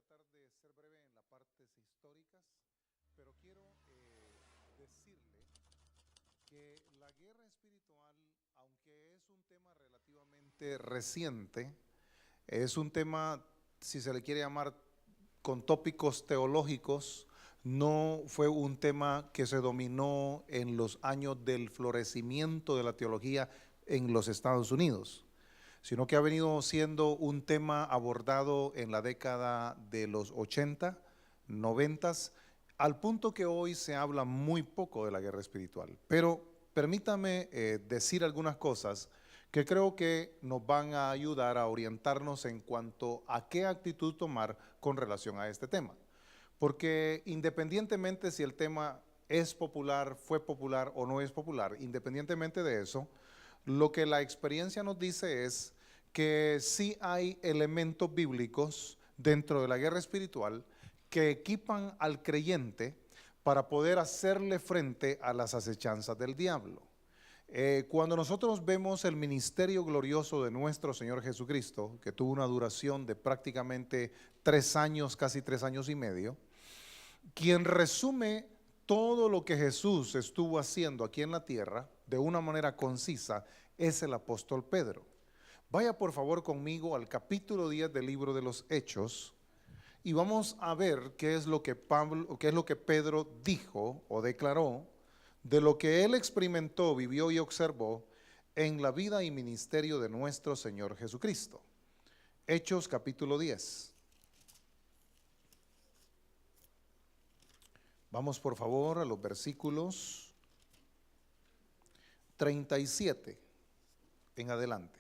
tratar de ser breve en las partes históricas, pero quiero decirle que la guerra espiritual, aunque es un tema relativamente reciente, es un tema, si se le quiere llamar, con tópicos teológicos, no fue un tema que se dominó en los años del florecimiento de la teología en los Estados Unidos, sino que ha venido siendo un tema abordado en la década de los 80, 90, al punto que hoy se habla muy poco de la guerra espiritual. Pero permítame decir algunas cosas que creo que nos van a ayudar a orientarnos en cuanto a qué actitud tomar con relación a este tema. Porque independientemente si el tema es popular, fue popular o no es popular, independientemente de eso, lo que la experiencia nos dice es que sí hay elementos bíblicos dentro de la guerra espiritual que equipan al creyente para poder hacerle frente a las acechanzas del diablo. Cuando nosotros vemos el ministerio glorioso de nuestro Señor Jesucristo, que tuvo una duración de prácticamente 3 años, casi 3 años y medio, quien resume todo lo que Jesús estuvo haciendo aquí en la tierra de una manera concisa es el apóstol Pedro. Vaya por favor conmigo al capítulo 10 del libro de los Hechos y vamos a ver qué es lo que Pedro dijo o declaró de lo que él experimentó, vivió y observó en la vida y ministerio de nuestro Señor Jesucristo. Hechos capítulo 10. Vamos por favor a los versículos 37 en adelante.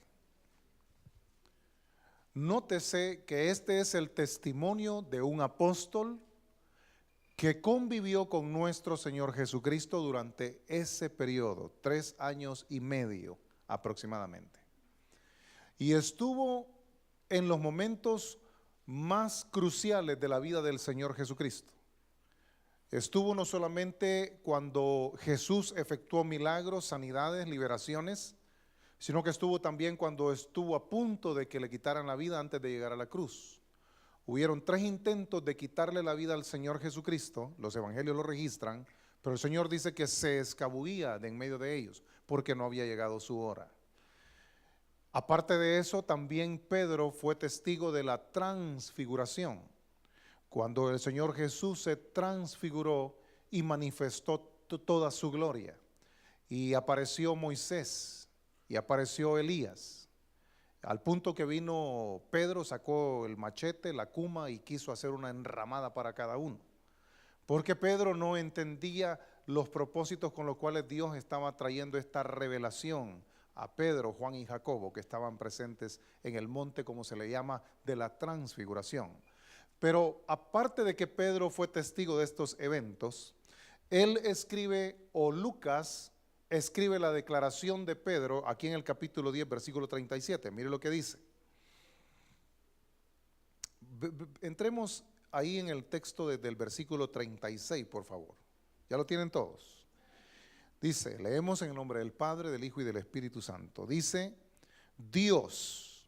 Nótese que este es el testimonio de un apóstol que convivió con nuestro Señor Jesucristo durante ese periodo, 3 años y medio aproximadamente. Y estuvo en los momentos más cruciales de la vida del Señor Jesucristo. Estuvo no solamente cuando Jesús efectuó milagros, sanidades, liberaciones, sino que estuvo también cuando estuvo a punto de que le quitaran la vida antes de llegar a la cruz. Hubieron 3 intentos de quitarle la vida al Señor Jesucristo, los evangelios lo registran, pero el Señor dice que se escabullía de en medio de ellos porque no había llegado su hora. Aparte de eso, también Pedro fue testigo de la transfiguración, cuando el Señor Jesús se transfiguró y manifestó toda su gloria. Y apareció Moisés y apareció Elías, al punto que vino Pedro, sacó el machete, la cuma y quiso hacer una enramada para cada uno, porque Pedro no entendía los propósitos con los cuales Dios estaba trayendo esta revelación a Pedro, Juan y Jacobo, que estaban presentes en el monte, como se le llama, de la transfiguración. Pero aparte de que Pedro fue testigo de estos eventos, él escribe, o Lucas escribe la declaración de Pedro aquí en el capítulo 10, versículo 37. Mire lo que dice. Entremos ahí en el texto del versículo 36, por favor. ¿Ya lo tienen todos? Dice, leemos en el nombre del Padre, del Hijo y del Espíritu Santo. Dice, Dios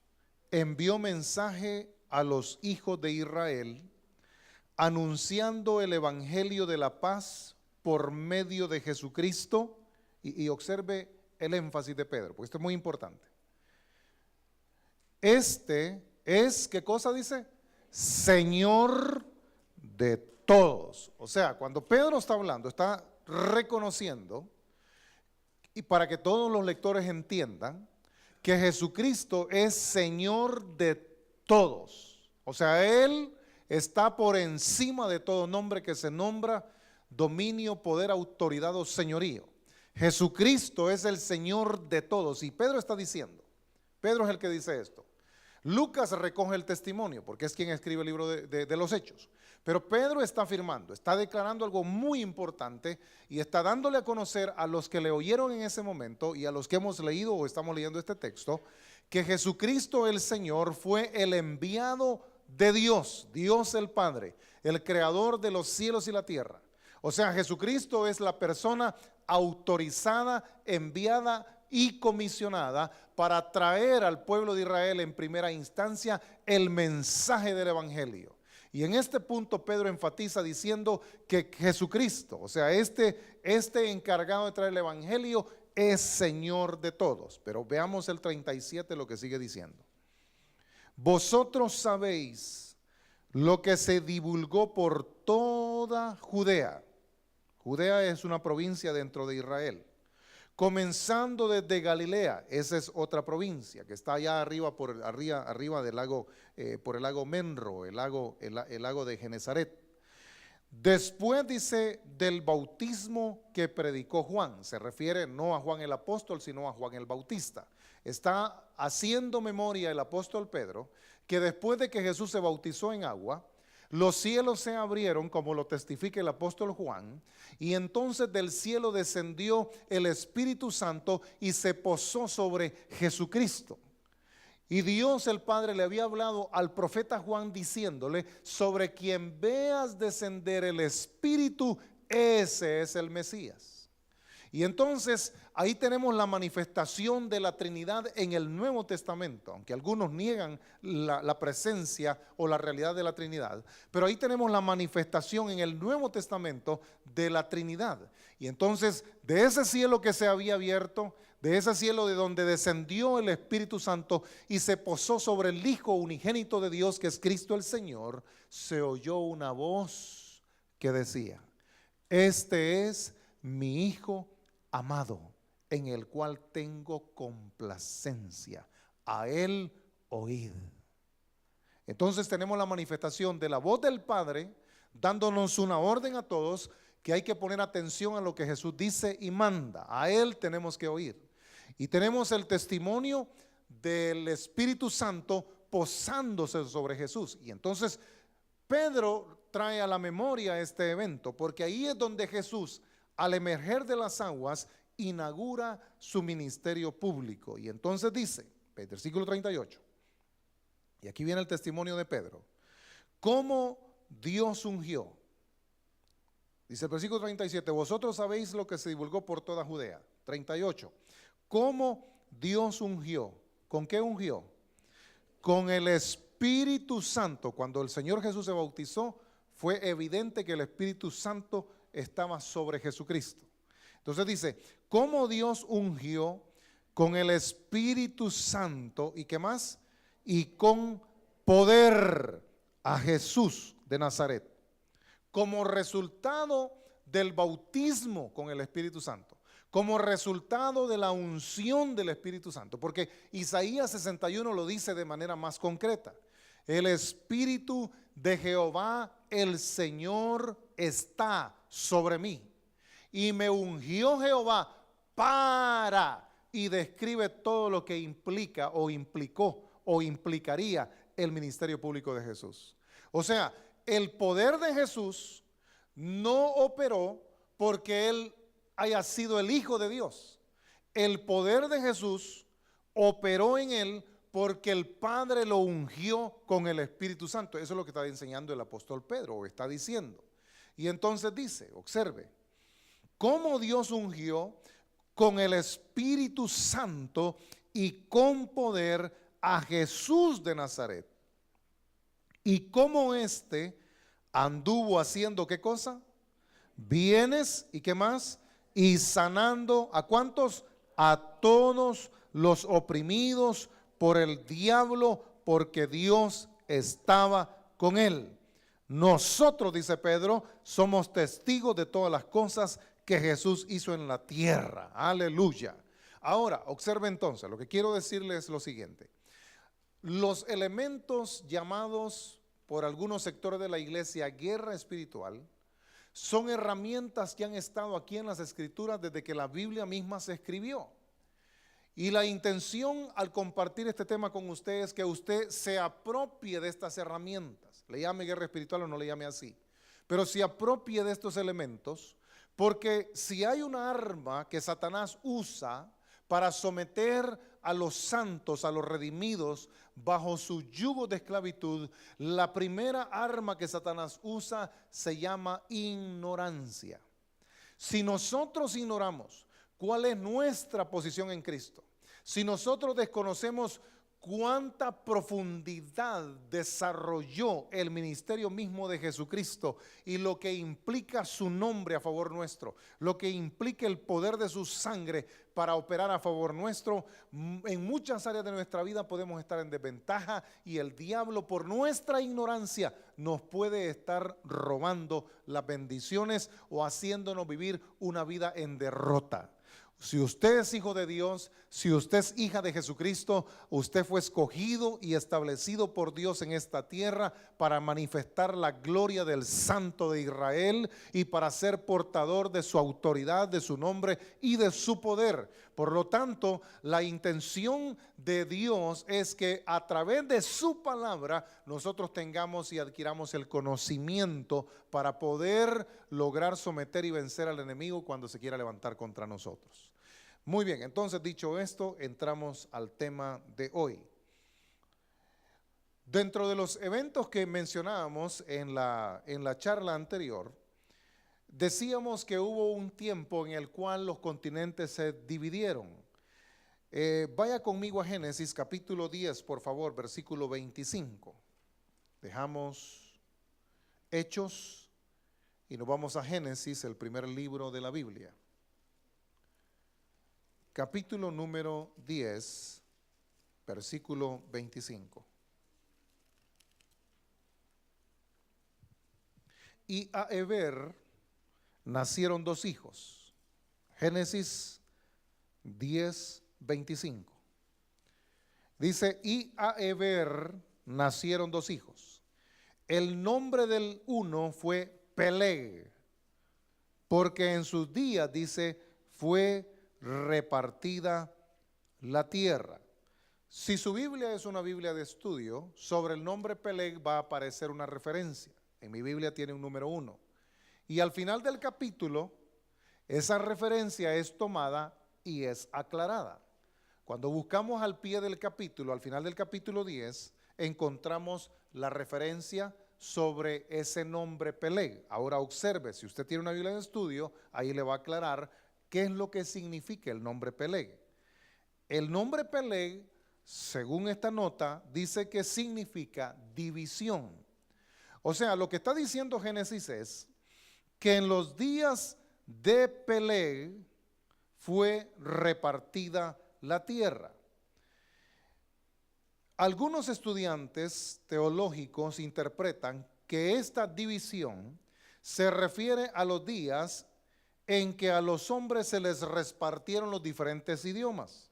envió mensaje a los hijos de Israel anunciando el evangelio de la paz por medio de Jesucristo. Y observe el énfasis de Pedro, porque esto es muy importante. Este es, ¿qué cosa dice? Señor de todos. O sea, cuando Pedro está hablando, está reconociendo, y para que todos los lectores entiendan, que Jesucristo es Señor de todos. O sea, Él está por encima de todo nombre que se nombra, dominio, poder, autoridad o señorío. Jesucristo es el Señor de todos. Y Pedro está diciendo, Pedro es el que dice esto. Lucas recoge el testimonio porque es quien escribe el libro de los Hechos. Pero Pedro está afirmando, está declarando algo muy importante y está dándole a conocer a los que le oyeron en ese momento y a los que hemos leído o estamos leyendo este texto, que Jesucristo el Señor fue el enviado de Dios, Dios el Padre, el creador de los cielos y la tierra. O sea, Jesucristo es la persona autorizada, enviada y comisionada para traer al pueblo de Israel en primera instancia el mensaje del evangelio. Y en este punto Pedro enfatiza diciendo que Jesucristo, o sea, este encargado de traer el evangelio es Señor de todos. Pero veamos el 37, lo que sigue diciendo. Vosotros sabéis lo que se divulgó por toda Judea. Judea es una provincia dentro de Israel. Comenzando desde Galilea, esa es otra provincia que está allá arriba arriba del lago, por el lago Menro, el lago de Genezaret. Después dice del bautismo que predicó Juan, se refiere no a Juan el apóstol, sino a Juan el Bautista. Está haciendo memoria el apóstol Pedro que después de que Jesús se bautizó en agua, los cielos se abrieron, como lo testifica el apóstol Juan, y entonces del cielo descendió el Espíritu Santo y se posó sobre Jesucristo. Y Dios el Padre le había hablado al profeta Juan diciéndole: sobre quien veas descender el Espíritu, ese es el Mesías. Y entonces ahí tenemos la manifestación de la Trinidad en el Nuevo Testamento, aunque algunos niegan la presencia o la realidad de la Trinidad, pero ahí tenemos la manifestación en el Nuevo Testamento de la Trinidad. Y entonces de ese cielo que se había abierto, de ese cielo de donde descendió el Espíritu Santo y se posó sobre el Hijo unigénito de Dios, que es Cristo el Señor, se oyó una voz que decía: este es mi Hijo amado, en el cual tengo complacencia, a él oíd. Entonces tenemos la manifestación de la voz del Padre dándonos una orden a todos, que hay que poner atención a lo que Jesús dice y manda. A él tenemos que oír. Y tenemos el testimonio del Espíritu Santo posándose sobre Jesús. Y entonces Pedro trae a la memoria este evento, porque ahí es donde Jesús, al emerger de las aguas, inaugura su ministerio público. Y entonces dice, versículo 38, y aquí viene el testimonio de Pedro, cómo Dios ungió. Dice el versículo 37, vosotros sabéis lo que se divulgó por toda Judea. 38, cómo Dios ungió. ¿Con qué ungió? Con el Espíritu Santo. Cuando el Señor Jesús se bautizó, fue evidente que el Espíritu Santo estaba sobre Jesucristo. Entonces dice, cómo Dios ungió con el Espíritu Santo, ¿y qué más? Y con poder a Jesús de Nazaret, como resultado del bautismo con el Espíritu Santo, como resultado de la unción del Espíritu Santo, porque Isaías 61 lo dice de manera más concreta: el Espíritu de Jehová el Señor está sobre mí, y me ungió Jehová para, y describe todo lo que implica o implicó o implicaría el ministerio público de Jesús. O sea, el poder de Jesús no operó porque él haya sido el Hijo de Dios. El poder de Jesús operó en él porque el Padre lo ungió con el Espíritu Santo. Eso es lo que está enseñando el apóstol Pedro, o está diciendo. Y entonces dice, observe, cómo Dios ungió con el Espíritu Santo y con poder a Jesús de Nazaret. Y cómo éste anduvo haciendo, ¿qué cosa? Bienes, ¿y qué más? Y sanando, ¿a cuántos? A todos los oprimidos por el diablo, porque Dios estaba con él. Nosotros, dice Pedro, somos testigos de todas las cosas que Jesús hizo en la tierra. Aleluya. Ahora, observe entonces, lo que quiero decirles es lo siguiente. Los elementos llamados por algunos sectores de la iglesia guerra espiritual son herramientas que han estado aquí en las Escrituras desde que la Biblia misma se escribió. Y la intención al compartir este tema con usted es que usted se apropie de estas herramientas. Le llame guerra espiritual o no le llame así, pero se apropie de estos elementos, porque si hay una arma que Satanás usa para someter a los santos, a los redimidos, bajo su yugo de esclavitud, la primera arma que Satanás usa se llama ignorancia. Si nosotros ignoramos cuál es nuestra posición en Cristo, si nosotros desconocemos cuánta profundidad desarrolló el ministerio mismo de Jesucristo y lo que implica su nombre a favor nuestro, lo que implica el poder de su sangre para operar a favor nuestro. En muchas áreas de nuestra vida podemos estar en desventaja y el diablo, por nuestra ignorancia, nos puede estar robando las bendiciones o haciéndonos vivir una vida en derrota. Si usted es hijo de Dios, si usted es hija de Jesucristo, usted fue escogido y establecido por Dios en esta tierra para manifestar la gloria del Santo de Israel y para ser portador de su autoridad, de su nombre y de su poder. Por lo tanto, la intención de Dios es que a través de su palabra nosotros tengamos y adquiramos el conocimiento para poder lograr someter y vencer al enemigo cuando se quiera levantar contra nosotros. Muy bien, entonces dicho esto, entramos al tema de hoy. Dentro de los eventos que mencionábamos en la charla anterior, decíamos que hubo un tiempo en el cual los continentes se dividieron. Vaya conmigo a Génesis capítulo 10, por favor, versículo 25. Dejamos Hechos y nos vamos a Génesis, el primer libro de la Biblia. Capítulo número 10, versículo 25. Y a Eber nacieron dos hijos. Génesis 10, 25. Dice, y a Eber nacieron dos hijos. El nombre del uno fue Peleg, porque en sus días, dice, fue repartida la tierra. Si su Biblia es una Biblia de estudio, sobre el nombre Peleg va a aparecer una referencia. En mi Biblia tiene un número 1. Y al final del capítulo, esa referencia es tomada y es aclarada. Cuando buscamos al pie del capítulo, al final del capítulo 10, encontramos la referencia sobre ese nombre Peleg. Ahora observe, si usted tiene una Biblia de estudio, ahí le va a aclarar qué es lo que significa el nombre Peleg. El nombre Peleg, según esta nota, dice que significa división. O sea, lo que está diciendo Génesis es que en los días de Peleg fue repartida la tierra. Algunos estudiantes teológicos interpretan que esta división se refiere a los días en que a los hombres se les repartieron los diferentes idiomas.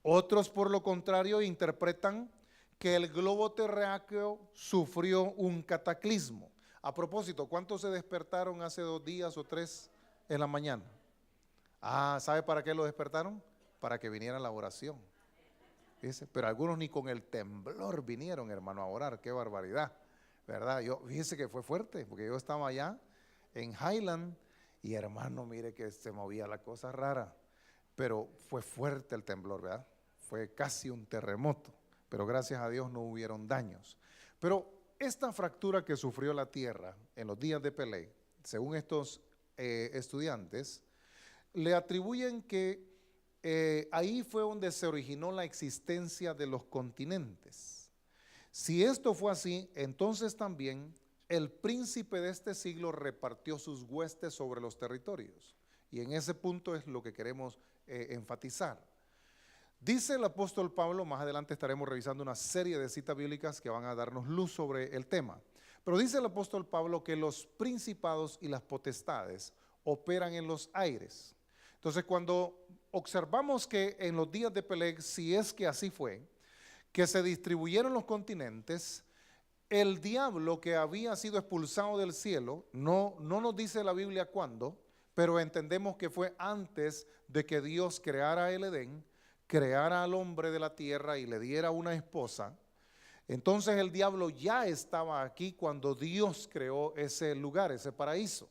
Otros, por lo contrario, interpretan que el globo terráqueo sufrió un cataclismo. A propósito, ¿cuántos se despertaron hace 2 días o 3 en la mañana? ¿Sabe para qué lo despertaron? Para que viniera la oración. Dice, pero algunos ni con el temblor vinieron, hermano, a orar. Qué barbaridad, ¿verdad? Fíjese que fue fuerte, porque yo estaba allá en Highland y, hermano, mire que se movía la cosa rara, pero fue fuerte el temblor, ¿verdad? Fue casi un terremoto, pero gracias a Dios no hubieron daños. Pero esta fractura que sufrió la tierra en los días de Peleg, según estos estudiantes, le atribuyen que ahí fue donde se originó la existencia de los continentes. Si esto fue así, entonces también el príncipe de este siglo repartió sus huestes sobre los territorios. Y en ese punto es lo que queremos enfatizar. Dice el apóstol Pablo, más adelante estaremos revisando una serie de citas bíblicas que van a darnos luz sobre el tema. Pero dice el apóstol Pablo que los principados y las potestades operan en los aires. Entonces, cuando observamos que en los días de Peleg, si es que así fue, que se distribuyeron los continentes, el diablo que había sido expulsado del cielo, no nos dice la Biblia cuándo, pero entendemos que fue antes de que Dios creara el Edén, creara al hombre de la tierra y le diera una esposa. Entonces el diablo ya estaba aquí cuando Dios creó ese lugar, ese paraíso.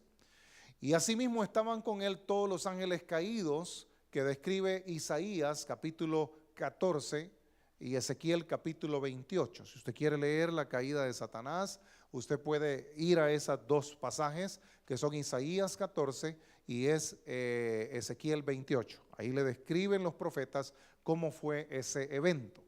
Y asimismo estaban con él todos los ángeles caídos que describe Isaías capítulo 14 y Ezequiel capítulo 28. Si usted quiere leer la caída de Satanás, usted puede ir a esos 2 pasajes que son Isaías 14 y es Ezequiel 28. Ahí le describen los profetas cómo fue ese evento.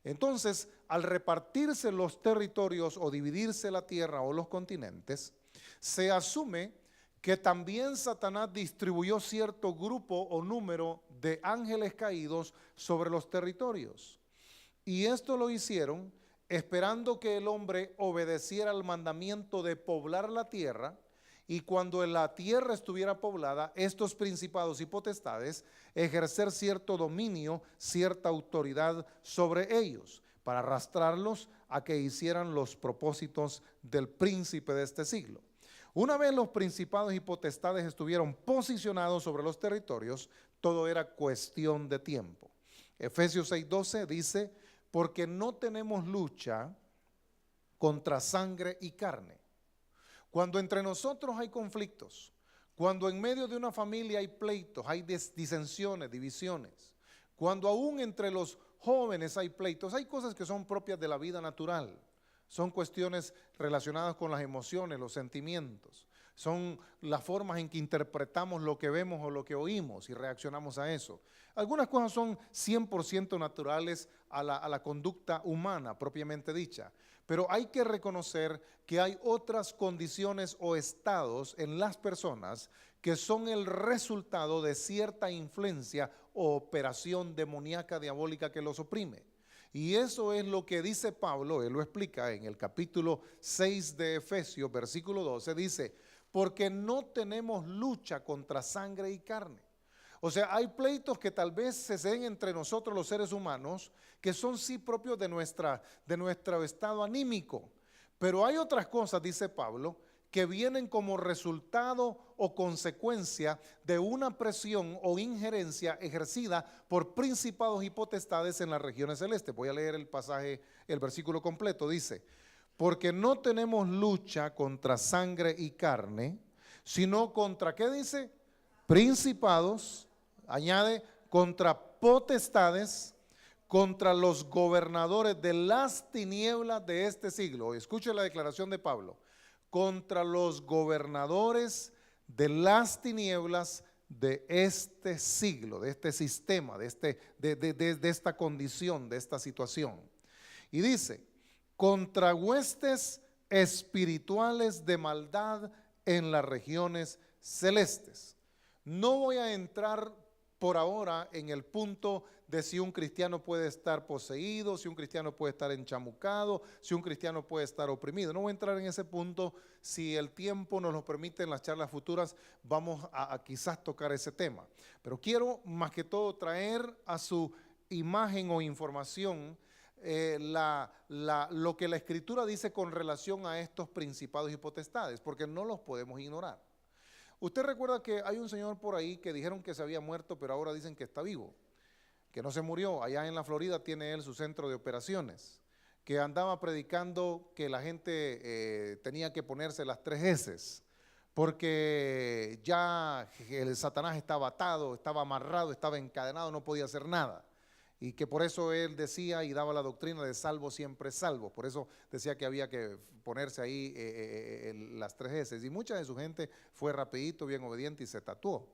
Entonces, al repartirse los territorios o dividirse la tierra o los continentes, se asume que también Satanás distribuyó cierto grupo o número de ángeles caídos sobre los territorios. Y esto lo hicieron esperando que el hombre obedeciera al mandamiento de poblar la tierra, y cuando la tierra estuviera poblada, estos principados y potestades ejercer cierto dominio, cierta autoridad sobre ellos, para arrastrarlos a que hicieran los propósitos del príncipe de este siglo. Una vez los principados y potestades estuvieron posicionados sobre los territorios, todo era cuestión de tiempo. Efesios 6:12 dice: porque no tenemos lucha contra sangre y carne. Cuando entre nosotros hay conflictos, cuando en medio de una familia hay pleitos, hay disensiones, divisiones, cuando aún entre los jóvenes hay pleitos, hay cosas que son propias de la vida natural. Son cuestiones relacionadas con las emociones, los sentimientos. Son las formas en que interpretamos lo que vemos o lo que oímos y reaccionamos a eso. Algunas cosas son 100% naturales a la conducta humana propiamente dicha. Pero hay que reconocer que hay otras condiciones o estados en las personas que son el resultado de cierta influencia o operación demoníaca diabólica que los oprime. Y eso es lo que dice Pablo, él lo explica en el capítulo 6 de Efesios, versículo 12, dice: porque no tenemos lucha contra sangre y carne. O sea, hay pleitos que tal vez se den entre nosotros los seres humanos, que son sí propios de nuestro estado anímico. Pero hay otras cosas, dice Pablo, que vienen como resultado o consecuencia de una presión o injerencia ejercida por principados y potestades en las regiones celestes. Voy a leer el pasaje, el versículo completo. Dice: porque no tenemos lucha contra sangre y carne, sino contra, ¿qué dice? Principados, añade, contra potestades, contra los gobernadores de las tinieblas de este siglo. Escuche la declaración de Pablo: contra los gobernadores de las tinieblas de este siglo, de este sistema, de esta condición, de esta situación. Y dice: contra huestes espirituales de maldad en las regiones celestes. No voy a entrar por ahora en el punto de si un cristiano puede estar poseído, si un cristiano puede estar enchamucado, si un cristiano puede estar oprimido. No voy a entrar en ese punto. Si el tiempo nos lo permite, en las charlas futuras vamos a quizás tocar ese tema. Pero quiero más que todo traer a su imagen o información lo que la Escritura dice con relación a estos principados y potestades, porque no los podemos ignorar. Usted recuerda que hay un señor por ahí que dijeron que se había muerto, pero ahora dicen que está vivo, que no se murió. Allá en la Florida tiene él su centro de operaciones, que andaba predicando que la gente tenía que ponerse las 3 S, porque ya el Satanás estaba atado, estaba amarrado, estaba encadenado, no podía hacer nada. Y que por eso él decía y daba la doctrina de salvo siempre salvo. Por eso decía que había que ponerse ahí las 3 S. Y mucha de su gente fue rapidito, bien obediente y se tatuó.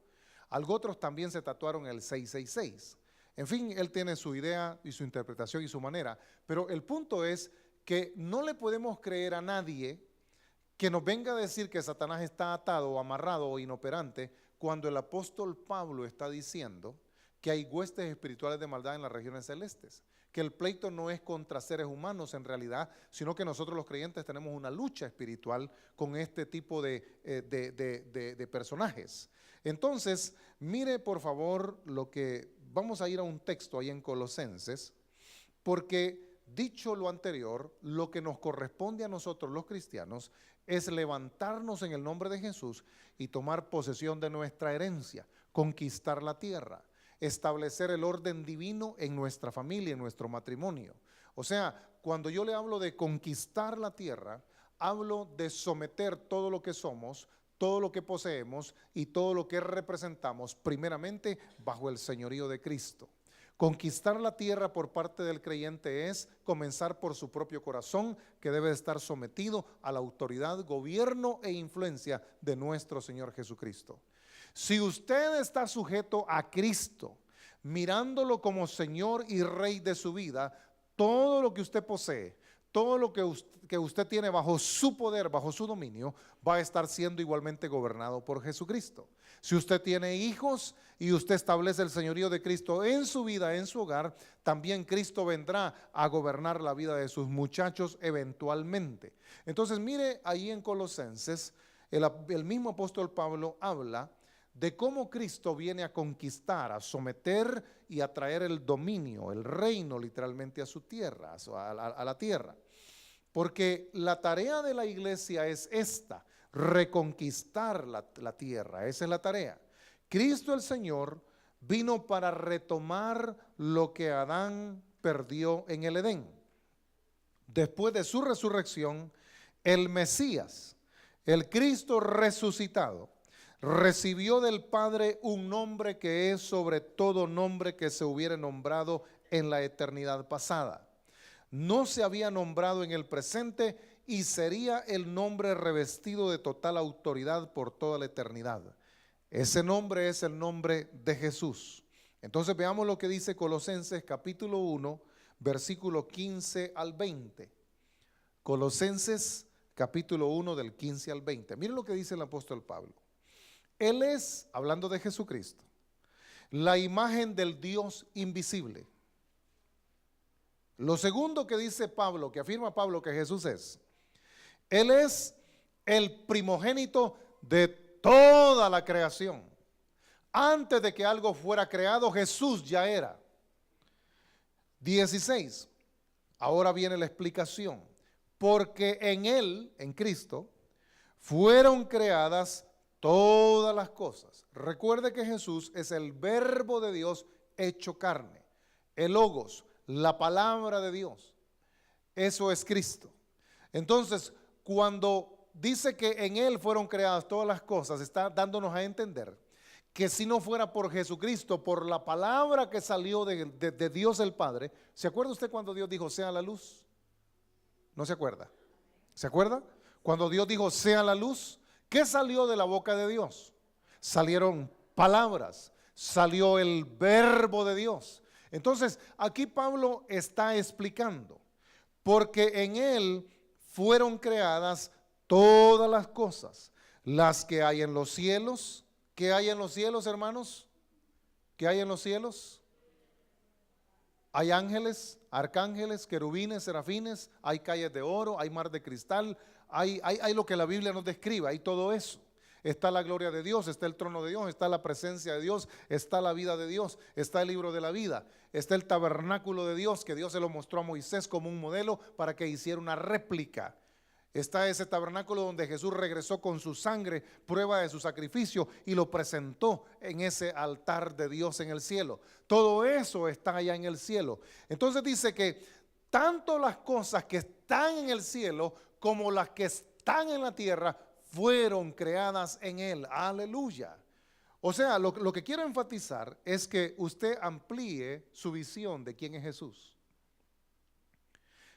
Otros también se tatuaron el 666. En fin, él tiene su idea y su interpretación y su manera. Pero el punto es que no le podemos creer a nadie que nos venga a decir que Satanás está atado o amarrado o inoperante, cuando el apóstol Pablo está diciendo que hay huestes espirituales de maldad en las regiones celestes, que el pleito no es contra seres humanos en realidad, sino que nosotros los creyentes tenemos una lucha espiritual con este tipo de personajes. Entonces, mire por favor vamos a ir a un texto ahí en Colosenses, porque dicho lo anterior, lo que nos corresponde a nosotros los cristianos es levantarnos en el nombre de Jesús y tomar posesión de nuestra herencia, conquistar la tierra, establecer el orden divino en nuestra familia, en nuestro matrimonio. O sea, cuando yo le hablo de conquistar la tierra, hablo de someter todo lo que somos, todo lo que poseemos y todo lo que representamos, primeramente bajo el señorío de Cristo. Conquistar la tierra por parte del creyente es comenzar por su propio corazón, que debe estar sometido a la autoridad, gobierno e influencia de nuestro Señor Jesucristo. Si usted está sujeto a Cristo, mirándolo como Señor y Rey de su vida, todo lo que usted posee, todo lo que usted tiene bajo su poder, bajo su dominio, va a estar siendo igualmente gobernado por Jesucristo. Si usted tiene hijos y usted establece el señorío de Cristo en su vida, en su hogar, también Cristo vendrá a gobernar la vida de sus muchachos eventualmente. Entonces mire ahí en Colosenses, el mismo apóstol Pablo habla de cómo Cristo viene a conquistar, a someter y a traer el dominio, el reino literalmente a su tierra, a la tierra. Porque la tarea de la iglesia es esta, reconquistar la tierra, esa es la tarea. Cristo el Señor vino para retomar lo que Adán perdió en el Edén. Después de su resurrección, el Mesías, el Cristo resucitado, recibió del Padre un nombre que es sobre todo nombre que se hubiera nombrado en la eternidad pasada. No se había nombrado en el presente y sería el nombre revestido de total autoridad por toda la eternidad. Ese nombre es el nombre de Jesús. Entonces veamos lo que dice Colosenses capítulo 1, versículo 15 al 20. Colosenses capítulo 1 del 15 al 20. Miren lo que dice el apóstol Pablo. Él es, hablando de Jesucristo, la imagen del Dios invisible. Lo segundo que dice Pablo, que afirma Pablo que Jesús es, Él es el primogénito de toda la creación. Antes de que algo fuera creado, Jesús ya era. 16. Ahora viene la explicación. Porque en Él, en Cristo, fueron creadas todas las cosas. Recuerde que Jesús es el verbo de Dios hecho carne, el logos, la palabra de Dios. Eso es Cristo. Entonces, cuando dice que en Él fueron creadas todas las cosas, está dándonos a entender que si no fuera por Jesucristo, por la palabra que salió de Dios el Padre. ¿Se acuerda usted cuando Dios dijo sea la luz? ¿No se acuerda? ¿Se acuerda? Cuando Dios dijo sea la luz, ¿qué salió de la boca de Dios? Salieron palabras, salió el verbo de Dios. Entonces, aquí Pablo está explicando, porque en Él fueron creadas todas las cosas, las que hay en los cielos. ¿Qué hay en los cielos, hermanos? ¿Qué hay en los cielos? Hay ángeles, arcángeles, querubines, serafines, hay calles de oro, hay mar de cristal, hay lo que la Biblia nos describe, hay todo eso. Está la gloria de Dios, está el trono de Dios, está la presencia de Dios, está la vida de Dios, está el libro de la vida, está el tabernáculo de Dios, que Dios se lo mostró a Moisés como un modelo para que hiciera una réplica. Está ese tabernáculo donde Jesús regresó con su sangre, prueba de su sacrificio, y lo presentó en ese altar de Dios en el cielo. Todo eso está allá en el cielo. Entonces dice que tanto las cosas que están en el cielo como las que están en la tierra fueron creadas en Él. Aleluya. O sea, lo que quiero enfatizar es que usted amplíe su visión de quién es Jesús.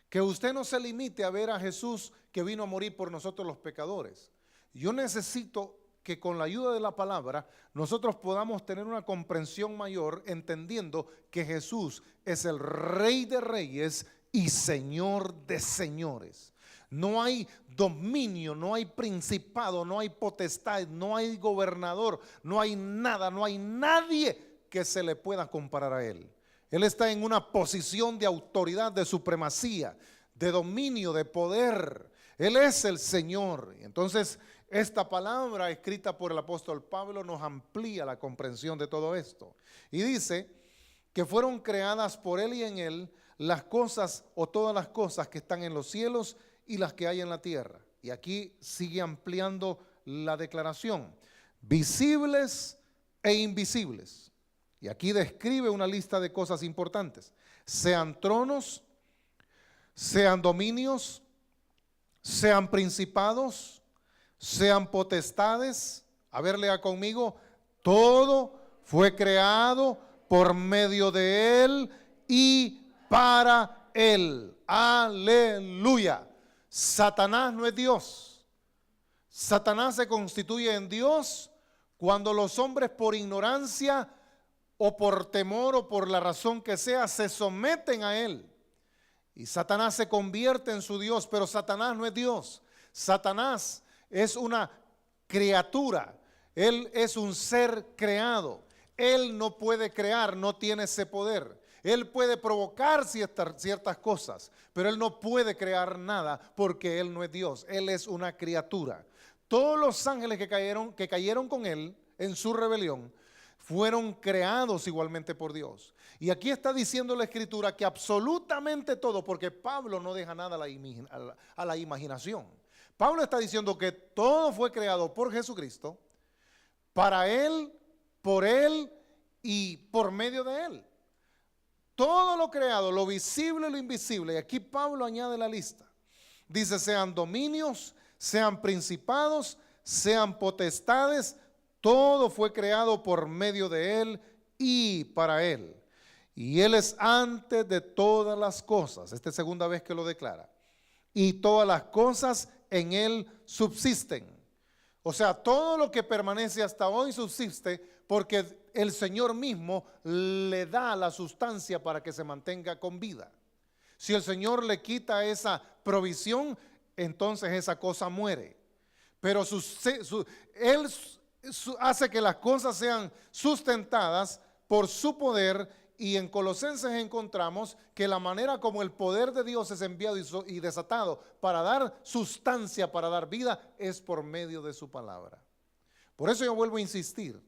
Que usted no se limite a ver a Jesús que vino a morir por nosotros los pecadores. Yo necesito que con la ayuda de la palabra nosotros podamos tener una comprensión mayor, entendiendo que Jesús es el Rey de Reyes y Señor de señores. No hay dominio, no hay principado, no hay potestad, no hay gobernador, no hay nada, no hay nadie que se le pueda comparar a Él. Él está en una posición de autoridad, de supremacía, de dominio, de poder. Él es el Señor. Entonces, esta palabra escrita por el apóstol Pablo nos amplía la comprensión de todo esto. Y dice que fueron creadas por Él y en Él las cosas o todas las cosas que están en los cielos y las que hay en la tierra. Y aquí sigue ampliando la declaración. Visibles e invisibles. Y aquí describe una lista de cosas importantes. Sean tronos, sean dominios, sean principados, sean potestades. A ver, lea conmigo. Todo fue creado por medio de Él y para Él. Aleluya. Satanás no es Dios. Satanás se constituye en Dios cuando los hombres por ignorancia o por temor o por la razón que sea se someten a Él. Y Satanás se convierte en su Dios, pero Satanás no es Dios. Satanás es una criatura. Él es un ser creado. Él no puede crear, no tiene ese poder. Él puede provocar ciertas cosas, pero él no puede crear nada porque él no es Dios. Él es una criatura. Todos los ángeles que cayeron con él en su rebelión fueron creados igualmente por Dios. Y aquí está diciendo la Escritura que absolutamente todo, porque Pablo no deja nada a la imaginación. Pablo está diciendo que todo fue creado por Jesucristo, para Él, por Él y por medio de Él. Todo lo creado, lo visible y lo invisible. Y aquí Pablo añade la lista. Dice, sean dominios, sean principados, sean potestades, todo fue creado por medio de Él y para Él. Y Él es antes de todas las cosas. Esta es la segunda vez que lo declara. Y todas las cosas en Él subsisten. O sea, todo lo que permanece hasta hoy subsiste porque el Señor mismo le da la sustancia para que se mantenga con vida. Si el Señor le quita esa provisión, entonces esa cosa muere. Pero Él hace que las cosas sean sustentadas por su poder. Y en Colosenses encontramos que la manera como el poder de Dios es enviado y desatado para dar sustancia, para dar vida, es por medio de su palabra. Por eso yo vuelvo a insistir,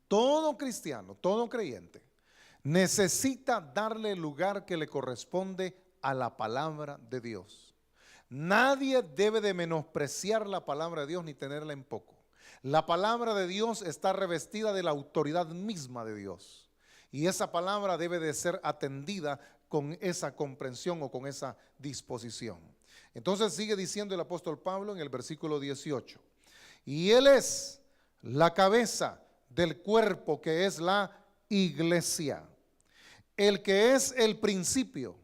todo cristiano, todo creyente, necesita darle el lugar que le corresponde a la palabra de Dios. Nadie debe de menospreciar la palabra de Dios ni tenerla en poco. La palabra de Dios está revestida de la autoridad misma de Dios. Y esa palabra debe de ser atendida con esa comprensión o con esa disposición. Entonces sigue diciendo el apóstol Pablo en el versículo 18. Y Él es la cabeza del cuerpo que es la iglesia. El que es el principio,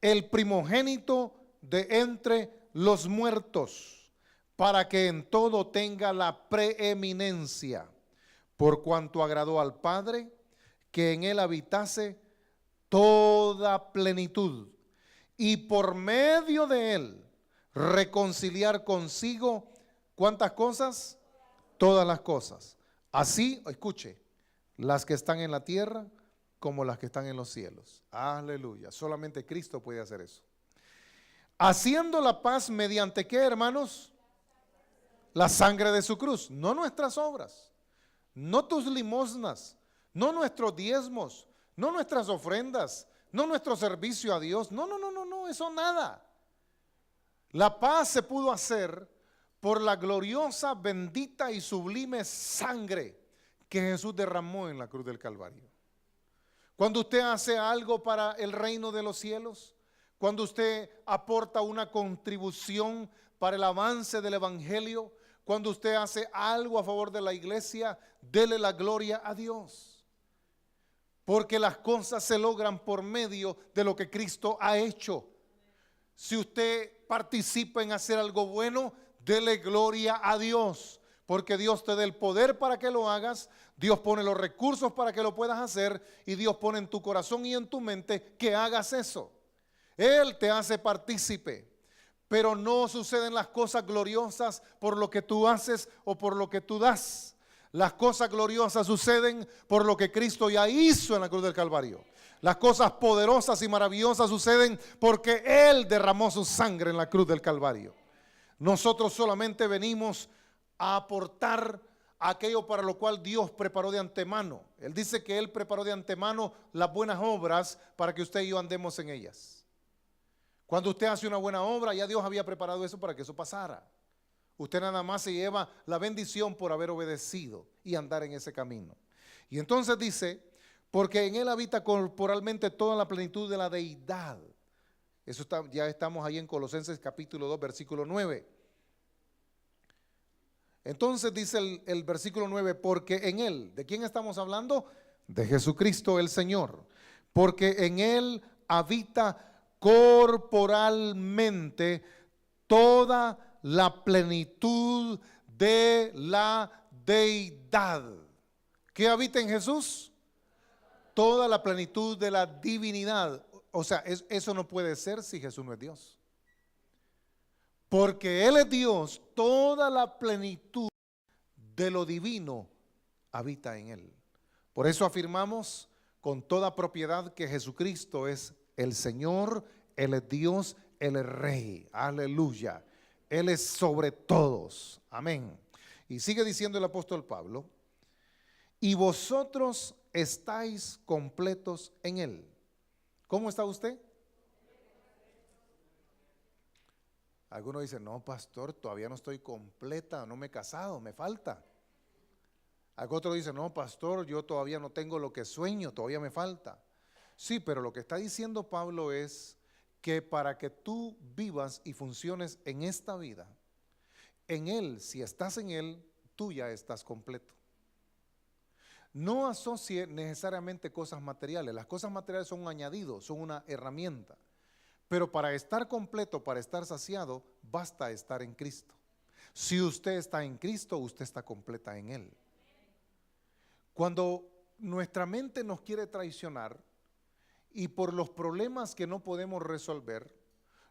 el primogénito de entre los muertos, para que en todo tenga la preeminencia. Por cuanto agradó al Padre que en Él habitase toda plenitud, y por medio de Él reconciliar consigo, ¿cuántas cosas? Todas las cosas. Así, escuche, las que están en la tierra como las que están en los cielos. Aleluya, solamente Cristo puede hacer eso. Haciendo la paz mediante ¿qué, hermanos? La sangre de su cruz, no nuestras obras. No tus limosnas, no nuestros diezmos, no nuestras ofrendas, no nuestro servicio a Dios. No, eso nada. La paz se pudo hacer por la gloriosa, bendita y sublime sangre que Jesús derramó en la cruz del Calvario. Cuando usted hace algo para el reino de los cielos, cuando usted aporta una contribución para el avance del evangelio, cuando usted hace algo a favor de la iglesia, dele la gloria a Dios. Porque las cosas se logran por medio de lo que Cristo ha hecho. Si usted participa en hacer algo bueno, dele gloria a Dios. Porque Dios te da el poder para que lo hagas, Dios pone los recursos para que lo puedas hacer y Dios pone en tu corazón y en tu mente que hagas eso. Él te hace partícipe. Pero no suceden las cosas gloriosas por lo que tú haces o por lo que tú das. Las cosas gloriosas suceden por lo que Cristo ya hizo en la cruz del Calvario. Las cosas poderosas y maravillosas suceden porque Él derramó su sangre en la cruz del Calvario. Nosotros solamente venimos a aportar aquello para lo cual Dios preparó de antemano. Él dice que Él preparó de antemano las buenas obras para que usted y yo andemos en ellas. Cuando usted hace una buena obra, ya Dios había preparado eso para que eso pasara. Usted nada más se lleva la bendición por haber obedecido y andar en ese camino. Y entonces dice, porque en Él habita corporalmente toda la plenitud de la deidad. Eso está, ya estamos ahí en Colosenses capítulo 2, versículo 9. Entonces dice el versículo 9, porque en Él, ¿de quién estamos hablando? De Jesucristo el Señor. Porque en Él habita corporalmente toda la plenitud de la deidad. ¿Qué habita en Jesús? toda la plenitud de la divinidad. O sea, eso no puede ser si Jesús no es Dios. Porque Él es Dios, toda la plenitud de lo divino habita en Él. Por eso afirmamos con toda propiedad que Jesucristo es el Señor, Él es Dios, Él es Rey. Aleluya. Él es sobre todos. Amén. Y sigue diciendo el apóstol Pablo, y vosotros estáis completos en Él. ¿Cómo está usted? Algunos dicen, no, pastor, todavía no estoy completa, no me he casado, me falta. Otros dicen, no, pastor, yo todavía no tengo lo que sueño, todavía me falta. Sí, pero lo que está diciendo Pablo es que para que tú vivas y funciones en esta vida, en Él, si estás en Él, tú ya estás completo. No asocie necesariamente cosas materiales. Las cosas materiales son un añadido, son una herramienta. Pero para estar completo, para estar saciado, basta estar en Cristo. Si usted está en Cristo, usted está completa en Él. Cuando nuestra mente nos quiere traicionar y por los problemas que no podemos resolver,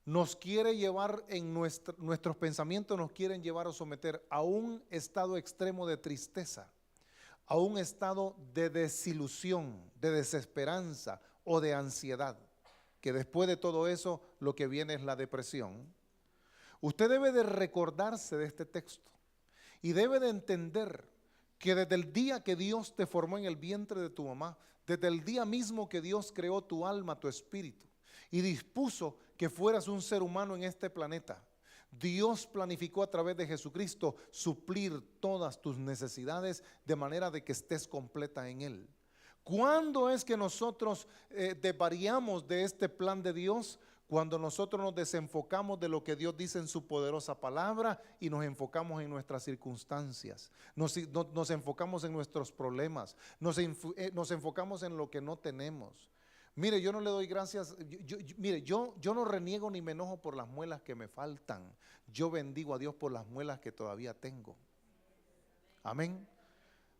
nos quiere llevar en nuestros pensamientos, nos quieren llevar o someter a un estado extremo de tristeza, a un estado de desilusión, de desesperanza o de ansiedad, que después de todo eso lo que viene es la depresión. Usted debe de recordarse de este texto y debe de entender que desde el día que Dios te formó en el vientre de tu mamá, desde el día mismo que Dios creó tu alma, tu espíritu, y dispuso que fueras un ser humano en este planeta, Dios planificó a través de Jesucristo suplir todas tus necesidades de manera de que estés completa en Él. ¿Cuándo es que nosotros desvariamos de este plan de Dios? Cuando nosotros nos desenfocamos de lo que Dios dice en su poderosa palabra y nos enfocamos en nuestras circunstancias, nos enfocamos en nuestros problemas, nos enfocamos en lo que no tenemos. Mire, yo no le doy gracias, yo no reniego ni me enojo por las muelas que me faltan. Yo bendigo a Dios por las muelas que todavía tengo. Amén.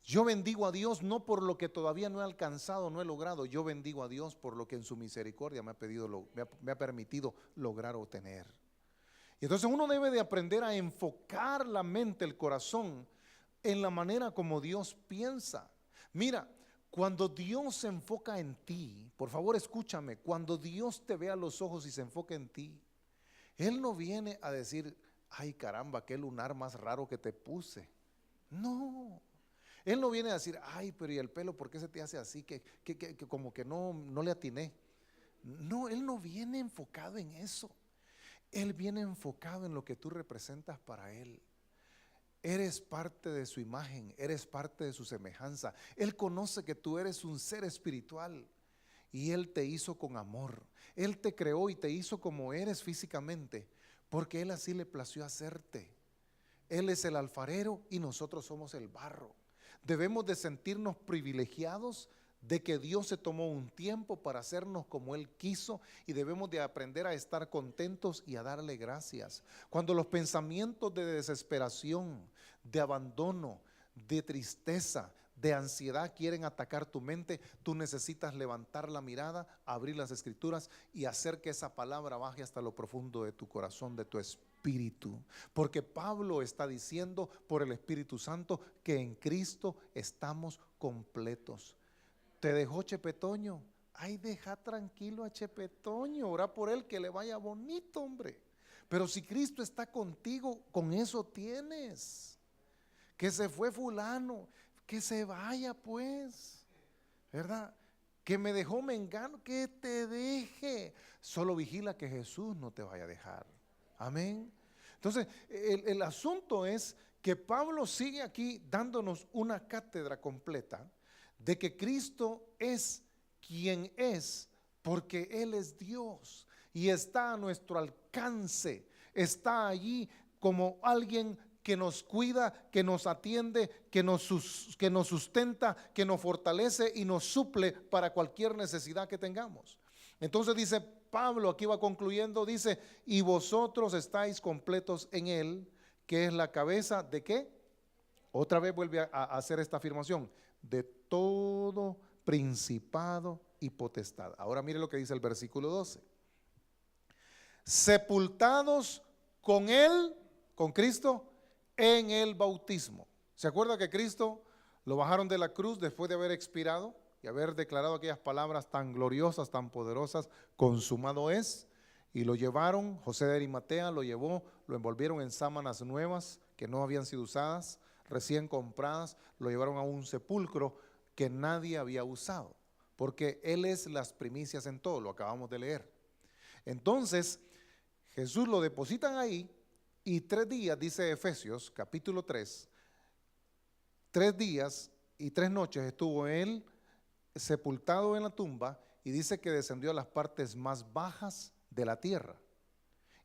Yo bendigo a Dios no por lo que todavía no he alcanzado, no he logrado. Yo bendigo a Dios por lo que en su misericordia me ha permitido lograr o tener. Y entonces uno debe de aprender a enfocar la mente, el corazón, en la manera como Dios piensa. Mira, cuando Dios se enfoca en ti, por favor escúchame, cuando Dios te ve a los ojos y se enfoca en ti, Él no viene a decir, ay caramba, qué lunar más raro que te puse. No. Él no viene a decir, ay, pero ¿y el pelo por qué se te hace así? Que como que no le atiné. No, Él no viene enfocado en eso. Él viene enfocado en lo que tú representas para Él. Eres parte de su imagen, eres parte de su semejanza. Él conoce que tú eres un ser espiritual y Él te hizo con amor. Él te creó y te hizo como eres físicamente, porque Él así le plació hacerte. Él es el alfarero y nosotros somos el barro. Debemos de sentirnos privilegiados de que Dios se tomó un tiempo para hacernos como Él quiso y debemos de aprender a estar contentos y a darle gracias. Cuando los pensamientos de desesperación, de abandono, de tristeza, de ansiedad quieren atacar tu mente, tú necesitas levantar la mirada, abrir las escrituras y hacer que esa palabra baje hasta lo profundo de tu corazón, de tu espíritu. Porque Pablo está diciendo por el Espíritu Santo que en Cristo estamos completos. ¿Te dejó Chepe Toño? Ay, deja tranquilo a Chepe Toño, ora por él que le vaya bonito, hombre. Pero si Cristo está contigo, con eso tienes. Que se fue fulano, que se vaya pues, ¿verdad? Que me dejó mengano, que te deje. Solo vigila que Jesús no te vaya a dejar. Amén. Entonces, el asunto es que Pablo sigue aquí dándonos una cátedra completa de que Cristo es quien es, porque Él es Dios y está a nuestro alcance, está allí como alguien que nos cuida, que nos atiende, que nos sustenta, que nos fortalece y nos suple para cualquier necesidad que tengamos. Entonces dice Pablo, aquí va concluyendo, dice, y vosotros estáis completos en Él, que es la cabeza ¿de qué? Otra vez vuelve a hacer esta afirmación, de todo principado y potestad. Ahora mire lo que dice el versículo 12. Sepultados con Él, con Cristo, en el bautismo. ¿Se acuerda que Cristo lo bajaron de la cruz después de haber expirado y haber declarado aquellas palabras tan gloriosas, tan poderosas, consumado es? Y lo llevaron, José de Arimatea lo llevó, lo envolvieron en sábanas nuevas que no habían sido usadas, recién compradas, lo llevaron a un sepulcro que nadie había usado, porque Él es las primicias en todo, lo acabamos de leer. Entonces, Jesús lo depositan ahí y 3 días, dice Efesios capítulo 3, 3 días y 3 noches estuvo Él sepultado en la tumba, y dice que descendió a las partes más bajas de la tierra.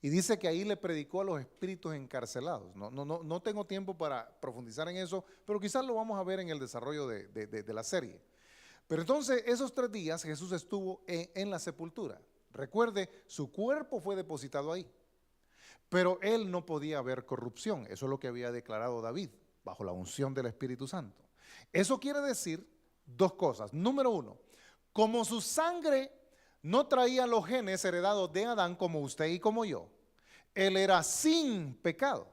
Y dice que ahí le predicó a los espíritus encarcelados. No tengo tiempo para profundizar en eso, pero quizás lo vamos a ver en el desarrollo de la serie. Pero entonces esos 3 días Jesús estuvo en la sepultura. Recuerde, su cuerpo fue depositado ahí, pero Él no podía haber corrupción. Eso es lo que había declarado David, bajo la unción del Espíritu Santo. Eso quiere decir 2 cosas. Número 1, como su sangre no traía los genes heredados de Adán como usted y como yo, Él era sin pecado.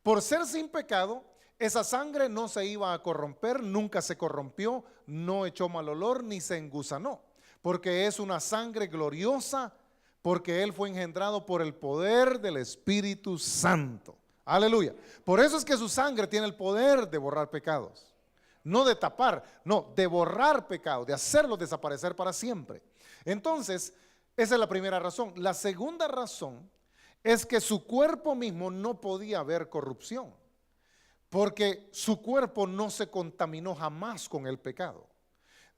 Por ser sin pecado, esa sangre no se iba a corromper, nunca se corrompió, no echó mal olor ni se engusanó, porque es una sangre gloriosa, porque Él fue engendrado por el poder del Espíritu Santo. Aleluya. Por eso es que su sangre tiene el poder de borrar pecados. No de tapar, no, de borrar pecados, de hacerlos desaparecer para siempre. Entonces, esa es la primera razón. La segunda razón es que su cuerpo mismo no podía haber corrupción, porque su cuerpo no se contaminó jamás con el pecado.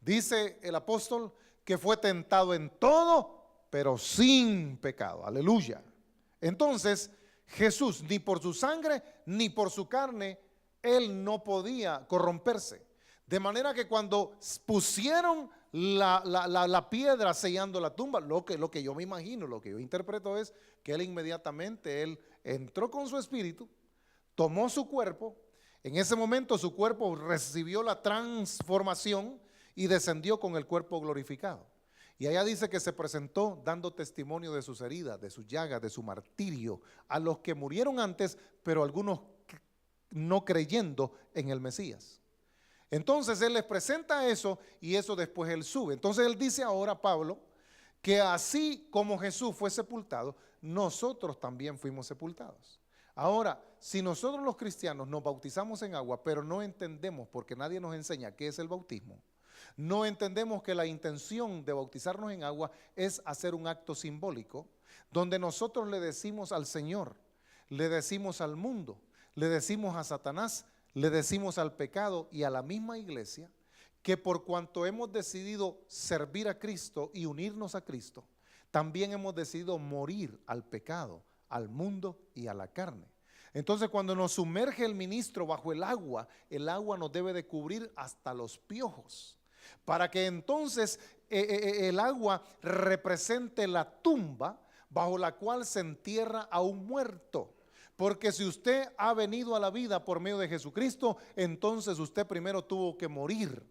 Dice el apóstol que fue tentado en todo, pero sin pecado. Aleluya. Entonces, Jesús, ni por su sangre, ni por su carne, Él no podía corromperse. De manera que cuando pusieron la piedra sellando la tumba, lo que yo me imagino, lo que yo interpreto es que Él inmediatamente, Él entró con su espíritu, tomó su cuerpo. En ese momento su cuerpo recibió la transformación y descendió con el cuerpo glorificado. Y allá dice que se presentó dando testimonio de sus heridas, de sus llagas, de su martirio, a los que murieron antes, pero algunos no creyendo en el Mesías. Entonces Él les presenta eso y eso después Él sube. Entonces Él dice ahora, Pablo, que así como Jesús fue sepultado, nosotros también fuimos sepultados. Ahora, si nosotros los cristianos nos bautizamos en agua, pero no entendemos, porque nadie nos enseña qué es el bautismo, no entendemos que la intención de bautizarnos en agua es hacer un acto simbólico, donde nosotros le decimos al Señor, le decimos al mundo, le decimos a Satanás, le decimos al pecado y a la misma iglesia, que por cuanto hemos decidido servir a Cristo y unirnos a Cristo, también hemos decidido morir al pecado, al mundo y a la carne. Entonces, cuando nos sumerge el ministro bajo el agua nos debe de cubrir hasta los piojos, para que entonces el agua represente la tumba bajo la cual se entierra a un muerto. Porque si usted ha venido a la vida por medio de Jesucristo, entonces usted primero tuvo que morir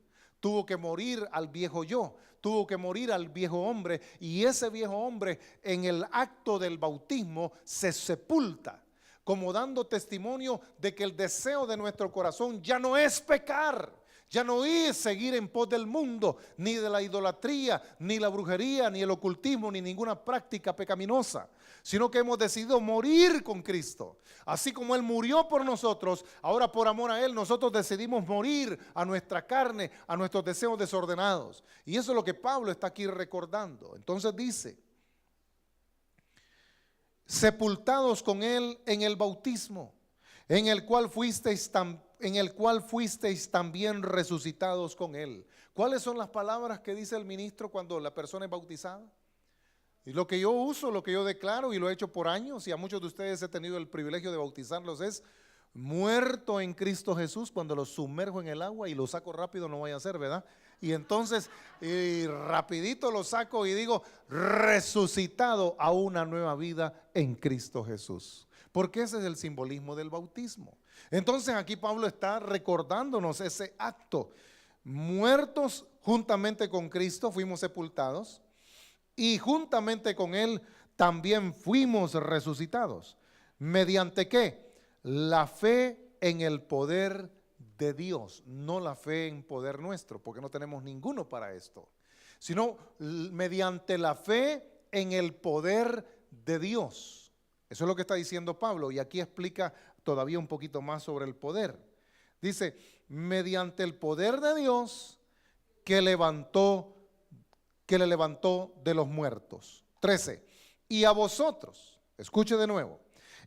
al viejo yo, tuvo que morir al viejo hombre, y ese viejo hombre en el acto del bautismo se sepulta, como dando testimonio de que el deseo de nuestro corazón ya no es pecar, ya no es seguir en pos del mundo, ni de la idolatría, ni la brujería, ni el ocultismo, ni ninguna práctica pecaminosa, sino que hemos decidido morir con Cristo. Así como Él murió por nosotros, ahora por amor a Él nosotros decidimos morir a nuestra carne, a nuestros deseos desordenados. Y eso es lo que Pablo está aquí recordando. Entonces dice, sepultados con Él en el bautismo, en el cual fuisteis también resucitados con Él. ¿Cuáles son las palabras que dice el ministro cuando la persona es bautizada? Y lo que yo uso, lo que yo declaro, y lo he hecho por años, y a muchos de ustedes he tenido el privilegio de bautizarlos, es muerto en Cristo Jesús. Cuando los sumerjo en el agua y lo saco rápido, no vaya a ser, ¿verdad? Y entonces rapidito lo saco y digo, resucitado a una nueva vida en Cristo Jesús. Porque ese es el simbolismo del bautismo. Entonces aquí Pablo está recordándonos ese acto. Muertos juntamente con Cristo fuimos sepultados y juntamente con Él también fuimos resucitados. ¿Mediante qué? La fe en el poder de Dios, no la fe en poder nuestro, porque no tenemos ninguno para esto, sino mediante la fe en el poder de Dios. Eso es lo que está diciendo Pablo, y aquí explica todavía un poquito más sobre el poder. Dice, mediante el poder de Dios que le levantó de los muertos. 13. Y a vosotros, escuche de nuevo,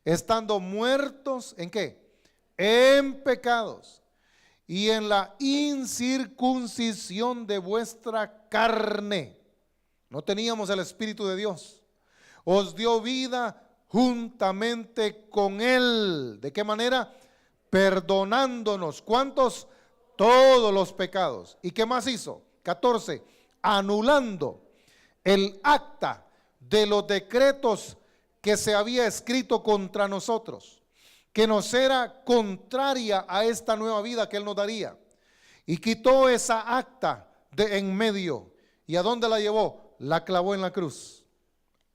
estando muertos, ¿en qué? En pecados y en la incircuncisión de vuestra carne. No teníamos el Espíritu de Dios. Os dio vida juntamente con Él. ¿De qué manera? Perdonándonos. ¿Cuántos? Todos los pecados. ¿Y qué más hizo? 14. Anulando el acta de los decretos que se había escrito contra nosotros, que nos era contraria a esta nueva vida que Él nos daría. Y quitó esa acta de en medio. ¿Y a dónde la llevó? La clavó en la cruz.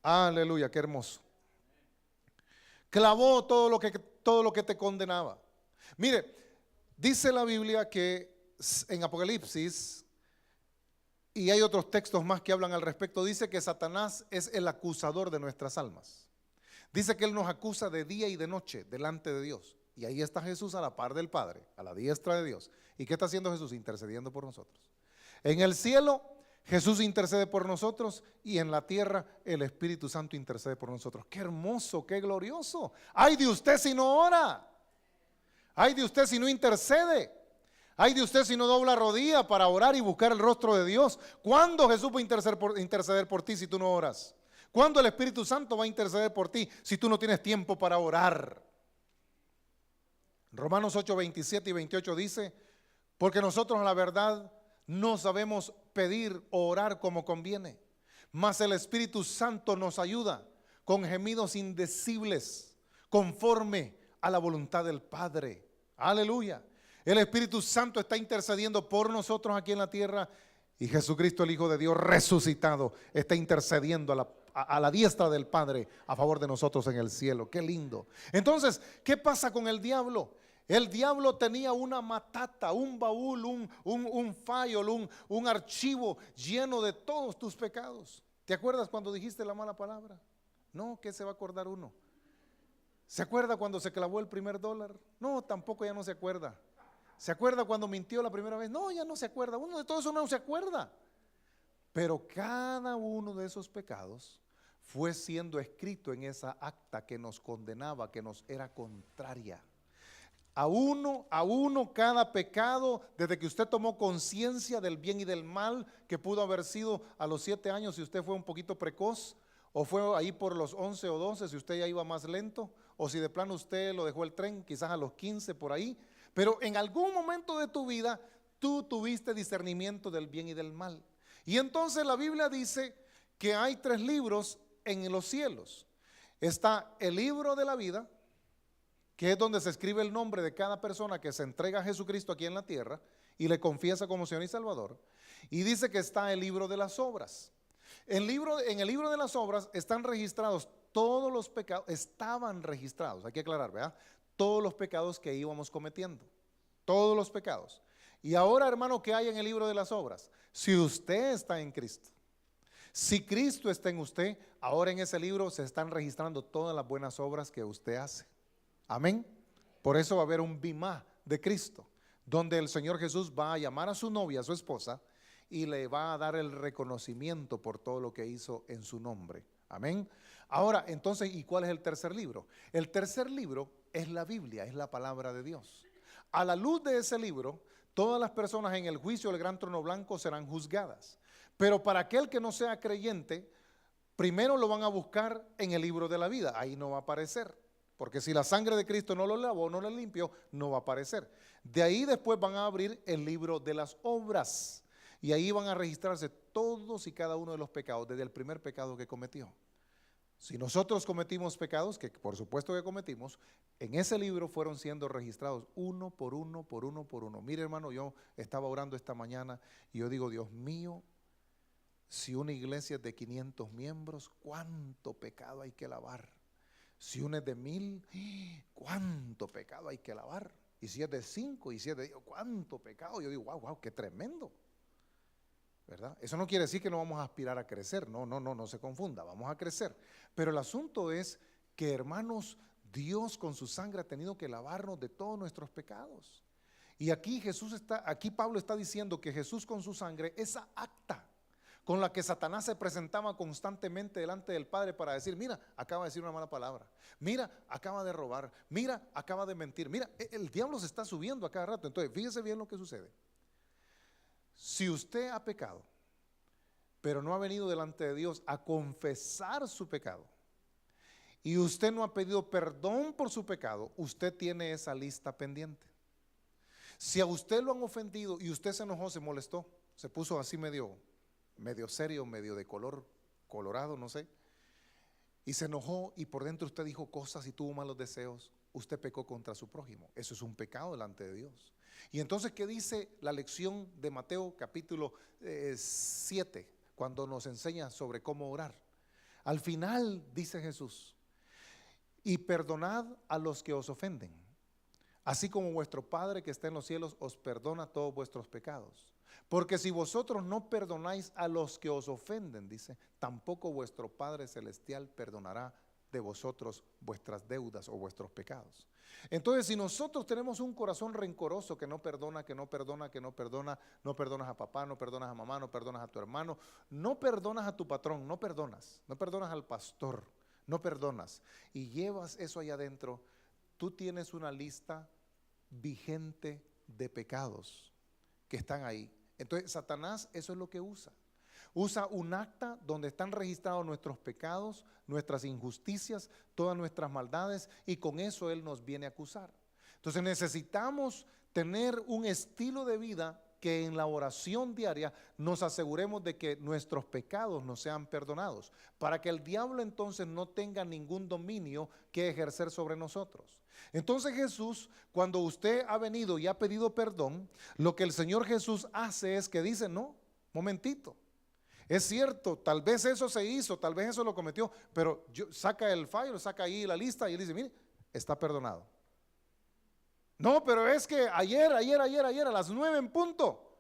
Aleluya, qué hermoso. Clavó todo lo que te condenaba. Mire, dice la Biblia que en Apocalipsis, y hay otros textos más que hablan al respecto, dice que Satanás es el acusador de nuestras almas. Dice que él nos acusa de día y de noche delante de Dios. Y ahí está Jesús a la par del Padre, a la diestra de Dios. ¿Y qué está haciendo Jesús? Intercediendo por nosotros. En el cielo Jesús intercede por nosotros, y en la tierra el Espíritu Santo intercede por nosotros. ¡Qué hermoso, qué glorioso! ¡Ay de usted si no ora! ¡Ay de usted si no intercede! ¡Ay de usted si no dobla rodilla para orar y buscar el rostro de Dios! ¿Cuándo Jesús va a interceder por ti si tú no oras? ¿Cuándo el Espíritu Santo va a interceder por ti si tú no tienes tiempo para orar? Romanos 8, 27 y 28 dice, porque nosotros a la verdad no sabemos pedir o orar como conviene, mas el Espíritu Santo nos ayuda con gemidos indecibles, conforme a la voluntad del Padre. Aleluya. El Espíritu Santo está intercediendo por nosotros aquí en la tierra, y Jesucristo, el Hijo de Dios resucitado, está intercediendo a la diestra del Padre a favor de nosotros en el cielo. Qué lindo. Entonces, ¿qué pasa con el diablo? El diablo tenía una matata, un baúl, un file, un archivo lleno de todos tus pecados. ¿Te acuerdas cuando dijiste la mala palabra? No, ¿qué se va a acordar uno? ¿Se acuerda cuando se clavó el primer dólar? No, tampoco, ya no se acuerda. ¿Se acuerda cuando mintió la primera vez? No, ya no se acuerda. Uno de todo eso no se acuerda. Pero cada uno de esos pecados fue siendo escrito en esa acta que nos condenaba, que nos era contraria. A uno cada pecado, desde que usted tomó conciencia del bien y del mal, que pudo haber sido a los 7 años si usted fue un poquito precoz, o fue ahí por los 11 o 12 si usted ya iba más lento, o si de plano usted lo dejó el tren quizás a los 15 por ahí. Pero en algún momento de tu vida tú tuviste discernimiento del bien y del mal. Y entonces la Biblia dice que hay 3 libros en los cielos. Está el libro de la vida, que es donde se escribe el nombre de cada persona que se entrega a Jesucristo aquí en la tierra y le confiesa como Señor y Salvador. Y dice que está el libro de las obras. En el libro de las obras están registrados todos los pecados, estaban registrados, hay que aclarar, ¿verdad? Todos los pecados que íbamos cometiendo, todos los pecados. Y ahora, hermano, ¿qué hay en el libro de las obras? Si usted está en Cristo, si Cristo está en usted, ahora en ese libro se están registrando todas las buenas obras que usted hace. Amén. Por eso va a haber un bimá de Cristo, donde el Señor Jesús va a llamar a su novia, a su esposa, y le va a dar el reconocimiento por todo lo que hizo en su nombre. Amén. Ahora, entonces, ¿y cuál es el tercer libro? El tercer libro es la Biblia, es la palabra de Dios. A la luz de ese libro, todas las personas en el juicio del gran trono blanco serán juzgadas. Pero para aquel que no sea creyente, primero lo van a buscar en el libro de la vida. Ahí no va a aparecer, porque si la sangre de Cristo no lo lavó, no lo limpió, no va a aparecer. De ahí después van a abrir el libro de las obras, y ahí van a registrarse todos y cada uno de los pecados, desde el primer pecado que cometió. Si nosotros cometimos pecados, que por supuesto que cometimos, en ese libro fueron siendo registrados uno por uno, por uno, por uno. Mire, hermano, yo estaba orando esta mañana y yo digo, Dios mío, si una iglesia es de 500 miembros, ¿cuánto pecado hay que lavar? Si una es de 1000, ¿cuánto pecado hay que lavar? Y si es de 5 y si es de 10, ¿cuánto pecado? Yo digo, wow, qué tremendo, ¿verdad? Eso no quiere decir que no vamos a aspirar a crecer, no se confunda, vamos a crecer. Pero el asunto es que, hermanos, Dios con su sangre ha tenido que lavarnos de todos nuestros pecados. Y aquí Pablo está diciendo que Jesús con su sangre, esa acta con la que Satanás se presentaba constantemente delante del Padre para decir, mira, acaba de decir una mala palabra, mira, acaba de robar, mira, acaba de mentir, mira, el diablo se está subiendo a cada rato. Entonces, fíjese bien lo que sucede. Si usted ha pecado, pero no ha venido delante de Dios a confesar su pecado, y usted no ha pedido perdón por su pecado, usted tiene esa lista pendiente. Si a usted lo han ofendido y usted se enojó, se molestó, se puso así medio serio, medio de color colorado, no sé, y se enojó y por dentro usted dijo cosas y tuvo malos deseos, usted pecó contra su prójimo. Eso es un pecado delante de Dios. Y entonces, ¿qué dice la lección de Mateo capítulo 7 cuando nos enseña sobre cómo orar? Al final dice Jesús, y perdonad a los que os ofenden, así como vuestro Padre que está en los cielos os perdona todos vuestros pecados. Porque si vosotros no perdonáis a los que os ofenden, dice, tampoco vuestro Padre Celestial perdonará de vosotros vuestras deudas o vuestros pecados. Entonces, si nosotros tenemos un corazón rencoroso que no perdona, no perdonas a papá, no perdonas a mamá, no perdonas a tu hermano, no perdonas a tu patrón, no perdonas al pastor, no perdonas, y llevas eso allá adentro, tú tienes una lista vigente de pecados que están ahí. Entonces Satanás eso es lo que usa un acta donde están registrados nuestros pecados, nuestras injusticias, todas nuestras maldades, y con eso él nos viene a acusar. Entonces necesitamos tener un estilo de vida que en la oración diaria nos aseguremos de que nuestros pecados nos sean perdonados, para que el diablo entonces no tenga ningún dominio que ejercer sobre nosotros. Entonces Jesús, cuando usted ha venido y ha pedido perdón, lo que el Señor Jesús hace es que dice, no, momentito, es cierto, tal vez eso se hizo, tal vez eso lo cometió, pero saca el file, saca ahí la lista y él dice, mire, está perdonado. No, pero es que ayer a las 9 en punto,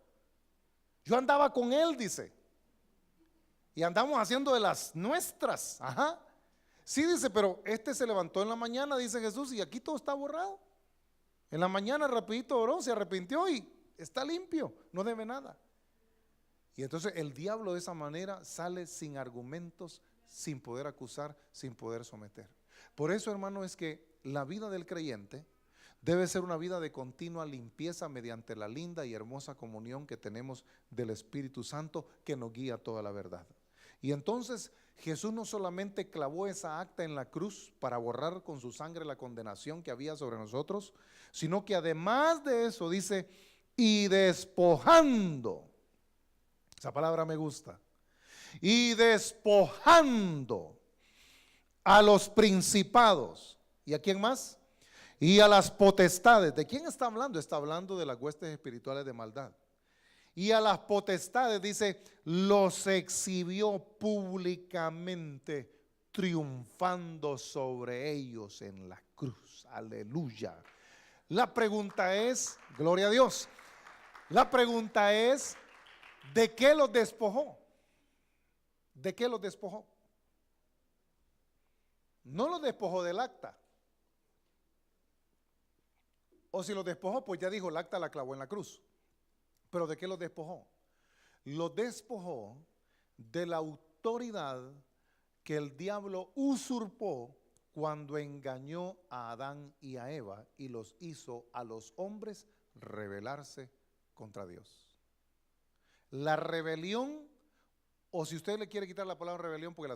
yo andaba con él, dice, y andamos haciendo de las nuestras. Ajá. Sí, dice, pero este se levantó en la mañana, dice Jesús, y aquí todo está borrado. En la mañana rapidito oró, se arrepintió y está limpio, no debe nada. Y entonces el diablo de esa manera sale sin argumentos, sin poder acusar, sin poder someter. Por eso, hermano, es que la vida del creyente debe ser una vida de continua limpieza mediante la linda y hermosa comunión que tenemos del Espíritu Santo que nos guía a toda la verdad. Y entonces Jesús no solamente clavó esa acta en la cruz para borrar con su sangre la condenación que había sobre nosotros, sino que además de eso dice, y despojando, esa palabra me gusta, y despojando a los principados, ¿y a quién más? Y a las potestades. ¿De quién está hablando? Está hablando de las huestes espirituales de maldad. Y a las potestades, dice, los exhibió públicamente, triunfando sobre ellos en la cruz. Aleluya. La pregunta es, gloria a Dios, la pregunta es, ¿de qué los despojó? ¿De qué los despojó? No los despojó del acta. O si los despojó, pues ya dijo, el acta la clavó en la cruz. ¿Pero de qué los despojó? Los despojó de la autoridad que el diablo usurpó cuando engañó a Adán y a Eva y los hizo a los hombres rebelarse contra Dios. La rebelión, o si usted le quiere quitar la palabra rebelión porque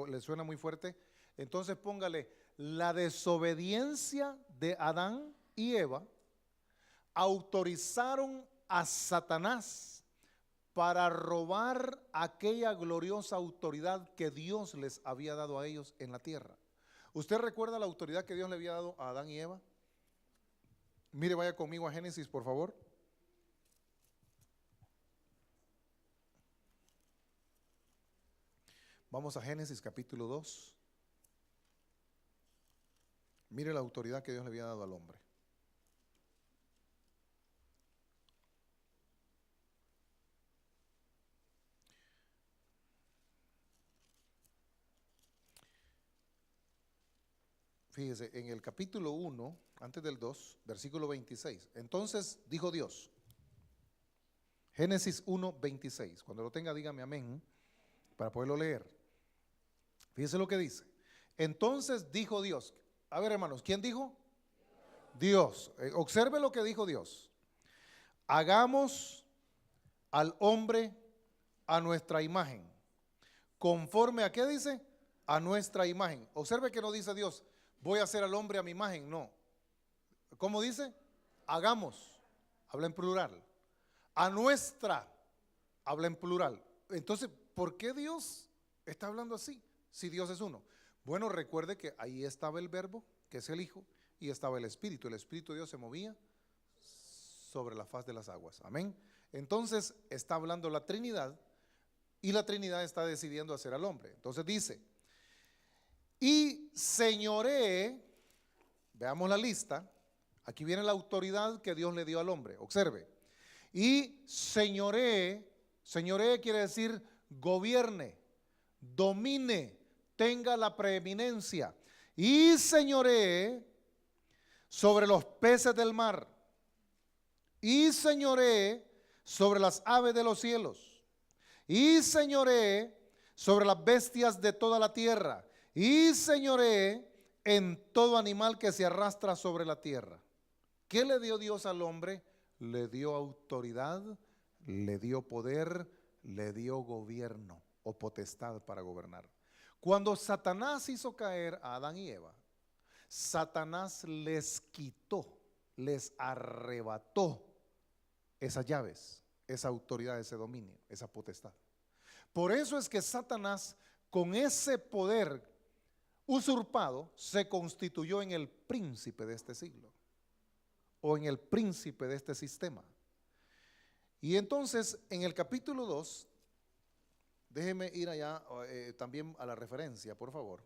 le suena muy fuerte, entonces póngale la desobediencia de Adán y Eva, autorizaron a Satanás para robar aquella gloriosa autoridad que Dios les había dado a ellos en la tierra. ¿Usted recuerda la autoridad que Dios le había dado a Adán y Eva? Mire, vaya conmigo a Génesis, por favor. Vamos a Génesis capítulo 2. Mire la autoridad que Dios le había dado al hombre. Fíjese, en el capítulo 1, antes del 2, versículo 26. Entonces dijo Dios, Génesis 1, 26. Cuando lo tenga, dígame amén, para poderlo leer. Fíjese lo que dice. Entonces dijo Dios. A ver, hermanos, ¿quién dijo? Dios. Observe lo que dijo Dios. Hagamos al hombre a nuestra imagen. Conforme a qué dice, a nuestra imagen. Observe que no dice Dios, voy a hacer al hombre a mi imagen, no. ¿Cómo dice? Hagamos, habla en plural. A nuestra, habla en plural. Entonces, ¿por qué Dios está hablando así? Si Dios es uno. Bueno, recuerde que ahí estaba el verbo, que es el Hijo, y estaba el Espíritu. El Espíritu de Dios se movía sobre la faz de las aguas. Amén. Entonces está hablando la Trinidad, y la Trinidad está decidiendo hacer al hombre. Entonces dice, y señoree, veamos la lista, aquí viene la autoridad que Dios le dio al hombre, observe, y señoree quiere decir gobierne, domine, tenga la preeminencia, y señoree sobre los peces del mar, y señoree sobre las aves de los cielos, y señoree sobre las bestias de toda la tierra, y señoree en todo animal que se arrastra sobre la tierra. ¿Qué le dio Dios al hombre? Le dio autoridad, le dio poder, le dio gobierno o potestad para gobernar. Cuando Satanás hizo caer a Adán y Eva, Satanás les quitó, les arrebató esas llaves, esa autoridad, ese dominio, esa potestad. Por eso es que Satanás, con ese poder usurpado, se constituyó en el príncipe de este siglo o en el príncipe de este sistema. Y entonces en el capítulo 2, déjeme ir allá también a la referencia, por favor.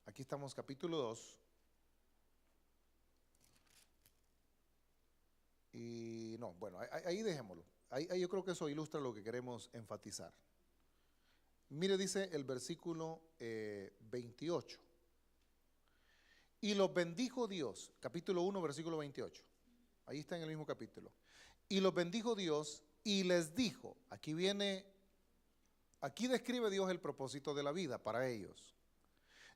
Aquí estamos, capítulo 2. Y no, bueno, ahí dejémoslo. Ahí yo creo que eso ilustra lo que queremos enfatizar. Mire, dice el versículo 28. Y los bendijo Dios, capítulo 1, versículo 28. Ahí está en el mismo capítulo. Y los bendijo Dios y les dijo, aquí describe Dios el propósito de la vida para ellos.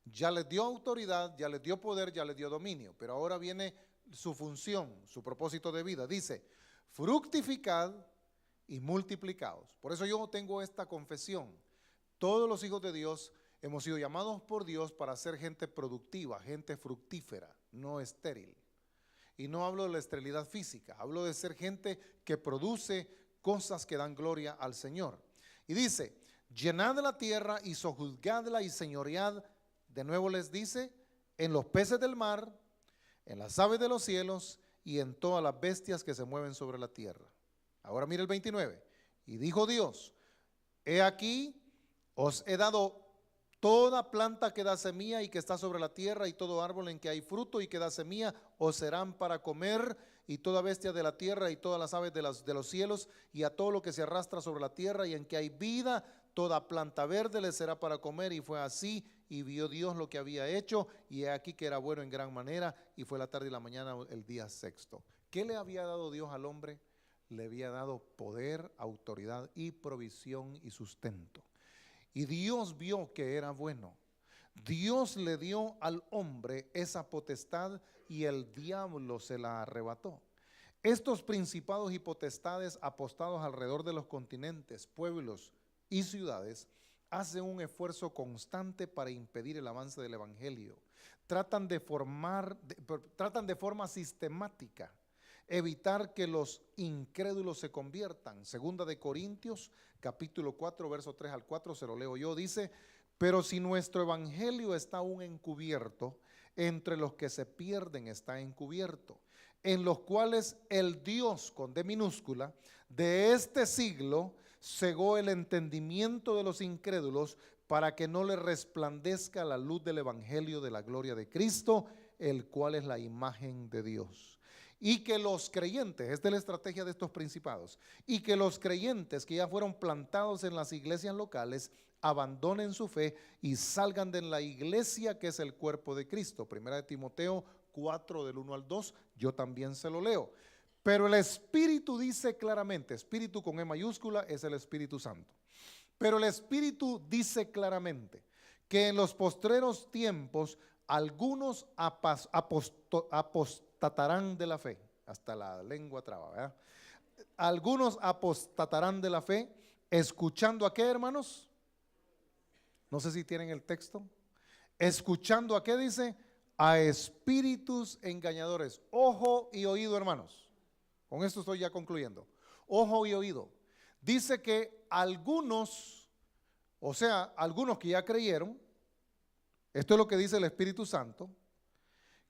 Ya les dio autoridad, ya les dio poder, ya les dio dominio, pero ahora viene su función, su propósito de vida. Dice, fructificad y multiplicaos. Por eso yo tengo esta confesión. Todos los hijos de Dios hemos sido llamados por Dios para ser gente productiva, gente fructífera, no estéril. Y no hablo de la esterilidad física, hablo de ser gente que produce cosas que dan gloria al Señor. Y dice, llenad la tierra y sojuzgadla y señoread. De nuevo les dice, en los peces del mar, en las aves de los cielos y en todas las bestias que se mueven sobre la tierra. Ahora mire el 29. Y dijo Dios, he aquí, os he dado toda planta que da semilla y que está sobre la tierra, y todo árbol en que hay fruto y que da semilla, os serán para comer, y toda bestia de la tierra y todas las aves de los cielos, y a todo lo que se arrastra sobre la tierra y en que hay vida, toda planta verde le será para comer. Y fue así, y vio Dios lo que había hecho, y he aquí que era bueno en gran manera, y fue la tarde y la mañana el día sexto. ¿Qué le había dado Dios al hombre? Le había dado poder, autoridad y provisión y sustento. Y Dios vio que era bueno. Dios le dio al hombre esa potestad y el diablo se la arrebató. Estos principados y potestades apostados alrededor de los continentes, pueblos y ciudades hacen un esfuerzo constante para impedir el avance del evangelio. Tratan de forma sistemática evitar que los incrédulos se conviertan. Segunda de Corintios, capítulo 4, verso 3 al 4, se lo leo yo, dice: pero si nuestro evangelio está aún encubierto, entre los que se pierden está encubierto, en los cuales el Dios, con D minúscula, de este siglo cegó el entendimiento de los incrédulos, para que no les resplandezca la luz del evangelio de la gloria de Cristo, el cual es la imagen de Dios. Y que los creyentes, esta es la estrategia de estos principados, y que los creyentes que ya fueron plantados en las iglesias locales abandonen su fe y salgan de la iglesia que es el cuerpo de Cristo. Primera de Timoteo 4 del 1 al 2, yo también se lo leo. Pero el Espíritu dice claramente, Espíritu con E mayúscula es el Espíritu Santo. Pero el Espíritu dice claramente que en los postreros tiempos algunos apostatarán de la fe. Hasta la lengua traba, ¿verdad? Algunos apostatarán de la fe, escuchando a qué, hermanos. No sé si tienen el texto. Escuchando a qué dice, a espíritus engañadores. Ojo y oído, hermanos. Con esto estoy ya concluyendo. Ojo y oído. Dice que algunos, o sea, algunos que ya creyeron, esto es lo que dice el Espíritu Santo,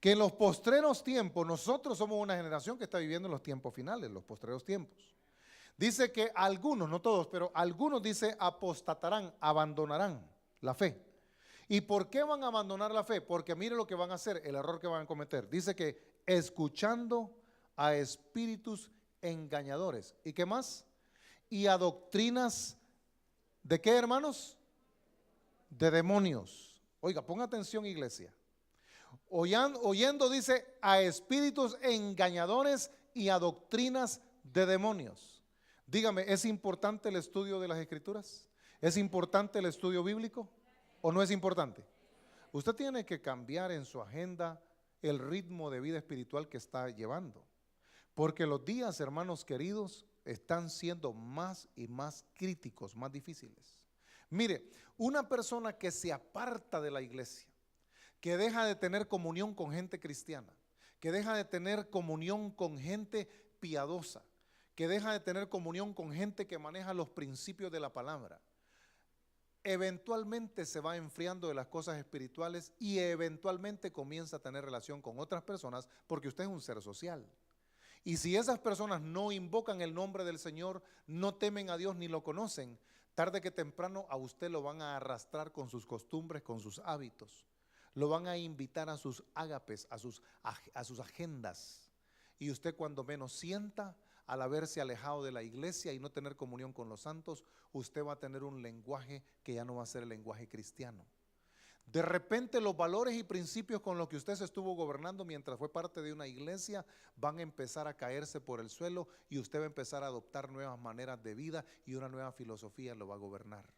que en los postreros tiempos, nosotros somos una generación que está viviendo en los tiempos finales, los postreros tiempos. Dice que algunos, no todos, pero algunos, dice, apostatarán, abandonarán la fe. ¿Y por qué van a abandonar la fe? Porque mire lo que van a hacer, el error que van a cometer. Dice que escuchando a espíritus engañadores. ¿Y qué más? Y a doctrinas, ¿de qué, hermanos? De demonios. Oiga, ponga atención, iglesia. Oyendo dice a espíritus engañadores y a doctrinas de demonios. Dígame, ¿es importante el estudio de las Escrituras? ¿Es importante el estudio bíblico o no es importante? Usted tiene que cambiar en su agenda el ritmo de vida espiritual que está llevando, porque los días, hermanos queridos, están siendo más y más críticos, más difíciles. Mire, una persona que se aparta de la iglesia, que deja de tener comunión con gente cristiana, que deja de tener comunión con gente piadosa, que deja de tener comunión con gente que maneja los principios de la palabra, eventualmente se va enfriando de las cosas espirituales y eventualmente comienza a tener relación con otras personas, porque usted es un ser social. Y si esas personas no invocan el nombre del Señor, no temen a Dios ni lo conocen, tarde que temprano a usted lo van a arrastrar con sus costumbres, con sus hábitos. Lo van a invitar a sus ágapes, a sus agendas. Y usted cuando menos sienta, al haberse alejado de la iglesia y no tener comunión con los santos, usted va a tener un lenguaje que ya no va a ser el lenguaje cristiano. De repente los valores y principios con los que usted se estuvo gobernando mientras fue parte de una iglesia van a empezar a caerse por el suelo y usted va a empezar a adoptar nuevas maneras de vida y una nueva filosofía lo va a gobernar.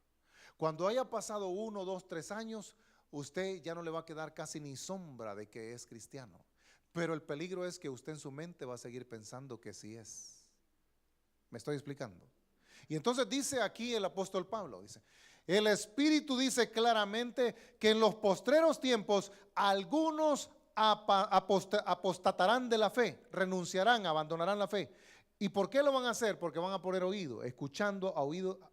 Cuando haya pasado 1, 2, 3 años, usted ya no le va a quedar casi ni sombra de que es cristiano. Pero el peligro es que usted en su mente va a seguir pensando que sí es. ¿Me estoy explicando? Y entonces dice aquí el apóstol Pablo, dice, el Espíritu dice claramente que en los postreros tiempos algunos apostatarán de la fe, renunciarán, abandonarán la fe. ¿Y por qué lo van a hacer? Porque van a poner oído, escuchando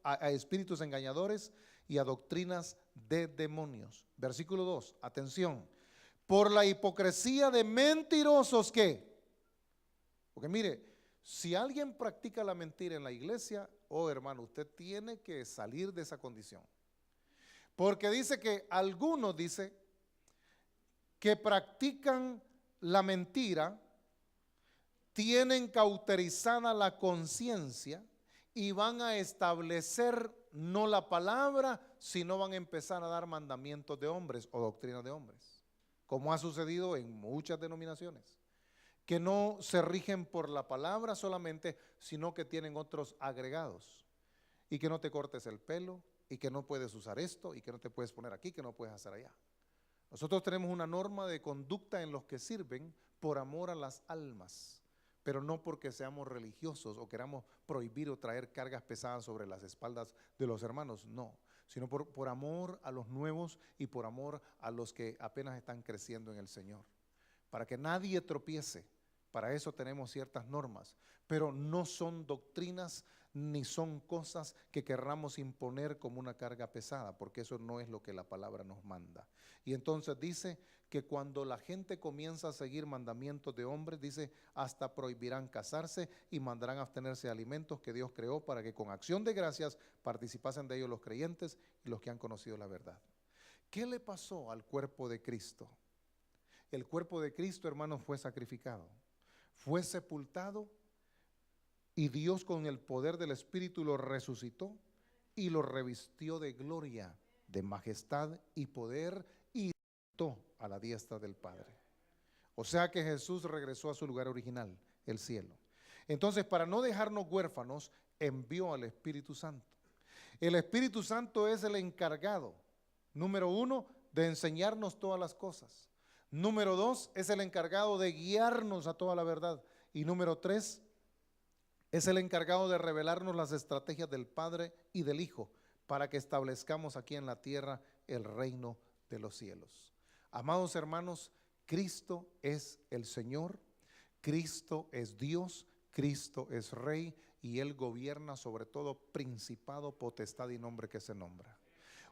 a espíritus engañadores y a doctrinas de demonios. Versículo 2, atención. Por la hipocresía de mentirosos que, porque mire, si alguien practica la mentira en la iglesia, oh hermano, usted tiene que salir de esa condición. Porque dice que algunos, dice, que practican la mentira, tienen cauterizada la conciencia y van a establecer no la palabra, sino van a empezar a dar mandamientos de hombres o doctrinas de hombres, como ha sucedido en muchas denominaciones, que no se rigen por la palabra solamente, sino que tienen otros agregados. Y que no te cortes el pelo, y que no puedes usar esto, y que no te puedes poner aquí, que no puedes hacer allá. Nosotros tenemos una norma de conducta en los que sirven por amor a las almas, pero no porque seamos religiosos o queramos prohibir o traer cargas pesadas sobre las espaldas de los hermanos, no, sino por amor a los nuevos y por amor a los que apenas están creciendo en el Señor, para que nadie tropiece Para eso tenemos ciertas normas, pero no son doctrinas ni son cosas que querramos imponer como una carga pesada, porque eso no es lo que la palabra nos manda. Y entonces dice que cuando la gente comienza a seguir mandamientos de hombres, dice, hasta prohibirán casarse y mandarán a abstenerse de alimentos que Dios creó para que con acción de gracias participasen de ellos los creyentes y los que han conocido la verdad. ¿Qué le pasó al cuerpo de Cristo? El cuerpo de Cristo, hermanos, fue sacrificado, fue sepultado, y Dios con el poder del Espíritu lo resucitó y lo revistió de gloria, de majestad y poder, y sentó a la diestra del Padre. O sea que Jesús regresó a su lugar original, el cielo. Entonces, para no dejarnos huérfanos, envió al Espíritu Santo. El Espíritu Santo es el encargado, número 1, de enseñarnos todas las cosas. Número 2, es el encargado de guiarnos a toda la verdad. Y número 3, es el encargado de revelarnos las estrategias del Padre y del Hijo para que establezcamos aquí en la tierra el reino de los cielos. Amados hermanos, Cristo es el Señor, Cristo es Dios, Cristo es Rey y Él gobierna sobre todo principado, potestad y nombre que se nombra.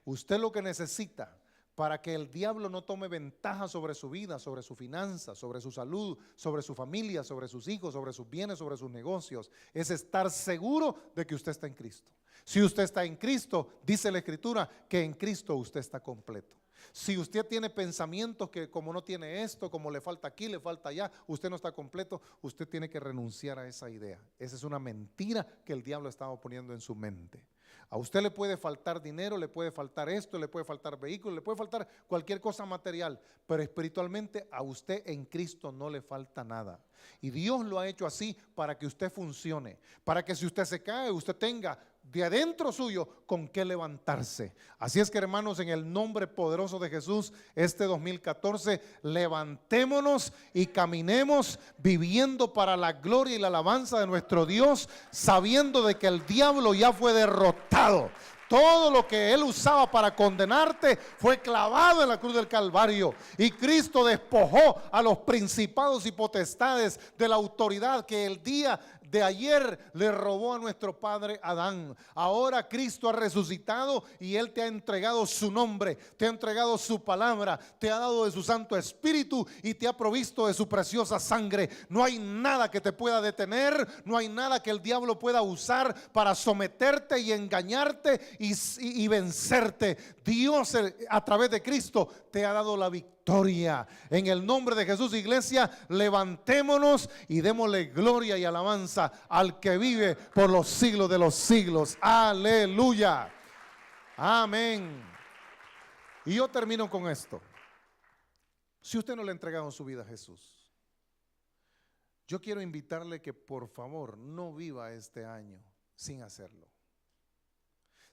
Usted lo que necesita para que el diablo no tome ventaja sobre su vida, sobre su finanza, sobre su salud, sobre su familia, sobre sus hijos, sobre sus bienes, sobre sus negocios, es estar seguro de que usted está en Cristo. Si usted está en Cristo, dice la Escritura que en Cristo usted está completo. Si usted tiene pensamientos que como no tiene esto, como le falta aquí, le falta allá, usted no está completo, usted tiene que renunciar a esa idea. Esa es una mentira que el diablo estaba poniendo en su mente. A usted le puede faltar dinero, le puede faltar esto, le puede faltar vehículo, le puede faltar cualquier cosa material, pero espiritualmente a usted en Cristo no le falta nada. Y Dios lo ha hecho así para que usted funcione, para que si usted se cae, usted tenga de adentro suyo con qué levantarse. Así es que, hermanos, en el nombre poderoso de Jesús, este 2014, levantémonos y caminemos viviendo para la gloria y la alabanza de nuestro Dios, sabiendo de que el diablo ya fue derrotado. Todo lo que él usaba para condenarte fue clavado en la cruz del Calvario, y Cristo despojó a los principados y potestades de la autoridad que el día de ayer le robó a nuestro padre Adán. Ahora Cristo ha resucitado y Él te ha entregado su nombre, te ha entregado su palabra, te ha dado de su Santo Espíritu y te ha provisto de su preciosa sangre. No hay nada que te pueda detener, no hay nada que el diablo pueda usar para someterte y engañarte y vencerte. Dios a través de Cristo te ha dado la victoria. En el nombre de Jesús, iglesia, levantémonos y démosle gloria y alabanza al que vive por los siglos de los siglos. Aleluya. Amén. Y yo termino con esto. Si usted no le ha entregado su vida a Jesús, yo quiero invitarle que por favor no viva este año sin hacerlo.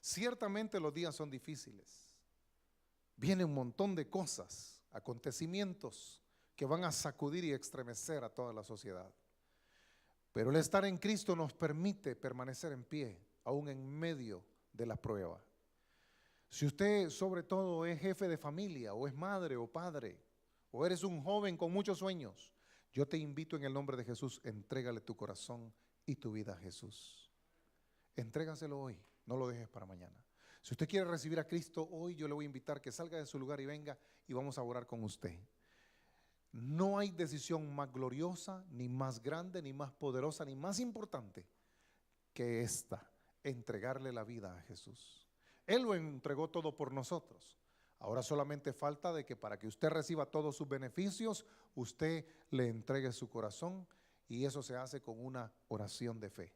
Ciertamente los días son difíciles. Viene un montón de cosas, acontecimientos que van a sacudir y estremecer a toda la sociedad. Pero el estar en Cristo nos permite permanecer en pie, aún en medio de la prueba. Si usted sobre todo es jefe de familia, o es madre o padre, o eres un joven con muchos sueños, yo te invito en el nombre de Jesús, entrégale tu corazón y tu vida a Jesús. Entrégaselo hoy, no lo dejes para mañana. Si usted quiere recibir a Cristo hoy, yo le voy a invitar que salga de su lugar y venga y vamos a orar con usted. No hay decisión más gloriosa, ni más grande, ni más poderosa, ni más importante que esta, entregarle la vida a Jesús. Él lo entregó todo por nosotros. Ahora solamente falta de que para que usted reciba todos sus beneficios, usted le entregue su corazón, y eso se hace con una oración de fe.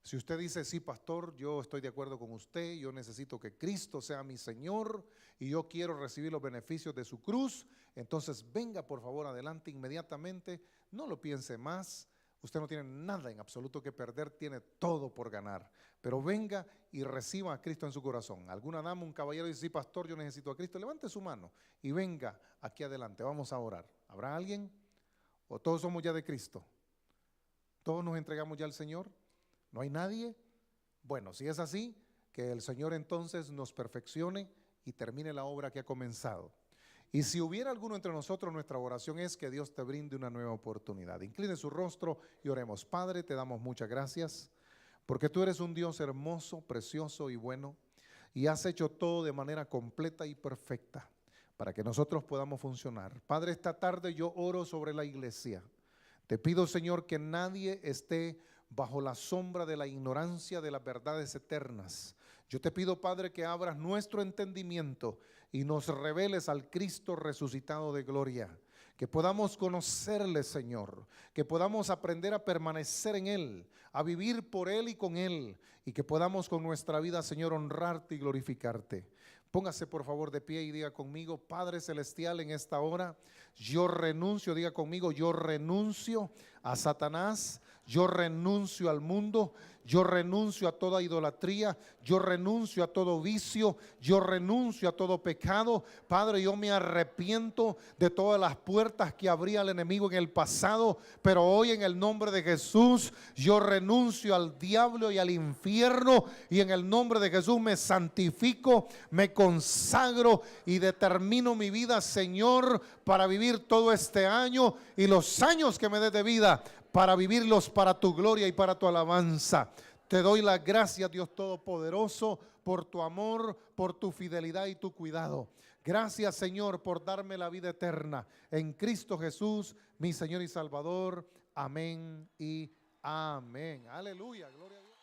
Si usted dice, sí, pastor, yo estoy de acuerdo con usted, yo necesito que Cristo sea mi Señor y yo quiero recibir los beneficios de su cruz, entonces venga por favor adelante inmediatamente, no lo piense más. Usted no tiene nada en absoluto que perder, tiene todo por ganar. Pero venga y reciba a Cristo en su corazón. Alguna dama, un caballero dice, sí, pastor, yo necesito a Cristo, levante su mano y venga aquí adelante, vamos a orar. ¿Habrá alguien? ¿O todos somos ya de Cristo? ¿Todos nos entregamos ya al Señor? ¿No hay nadie? Bueno, si es así, que el Señor entonces nos perfeccione y termine la obra que ha comenzado. Y si hubiera alguno entre nosotros, nuestra oración es que Dios te brinde una nueva oportunidad. Incline su rostro y oremos. Padre, te damos muchas gracias porque tú eres un Dios hermoso, precioso y bueno, y has hecho todo de manera completa y perfecta para que nosotros podamos funcionar. Padre, esta tarde yo oro sobre la iglesia. Te pido, Señor, que nadie esté bajo la sombra de la ignorancia de las verdades eternas. Yo te pido, Padre, que abras nuestro entendimiento y nos reveles al Cristo resucitado de gloria. Que podamos conocerle, Señor, que podamos aprender a permanecer en Él, a vivir por Él y con Él, y que podamos con nuestra vida, Señor, honrarte y glorificarte. Póngase por favor de pie y diga conmigo: Padre Celestial, en esta hora yo renuncio, diga conmigo, yo renuncio a Satanás, yo renuncio al mundo, yo renuncio a toda idolatría, yo renuncio a todo vicio, yo renuncio a todo pecado. Padre, yo me arrepiento de todas las puertas que abría el enemigo en el pasado, pero hoy en el nombre de Jesús yo renuncio al diablo y al infierno, y en el nombre de Jesús me santifico, me consagro y determino mi vida, Señor, para vivir todo este año y los años que me des de vida, para vivirlos para tu gloria y para tu alabanza. Te doy las gracias, Dios Todopoderoso, por tu amor, por tu fidelidad y tu cuidado. Gracias, Señor, por darme la vida eterna en Cristo Jesús, mi Señor y Salvador. Amén y amén. Aleluya, gloria a Dios.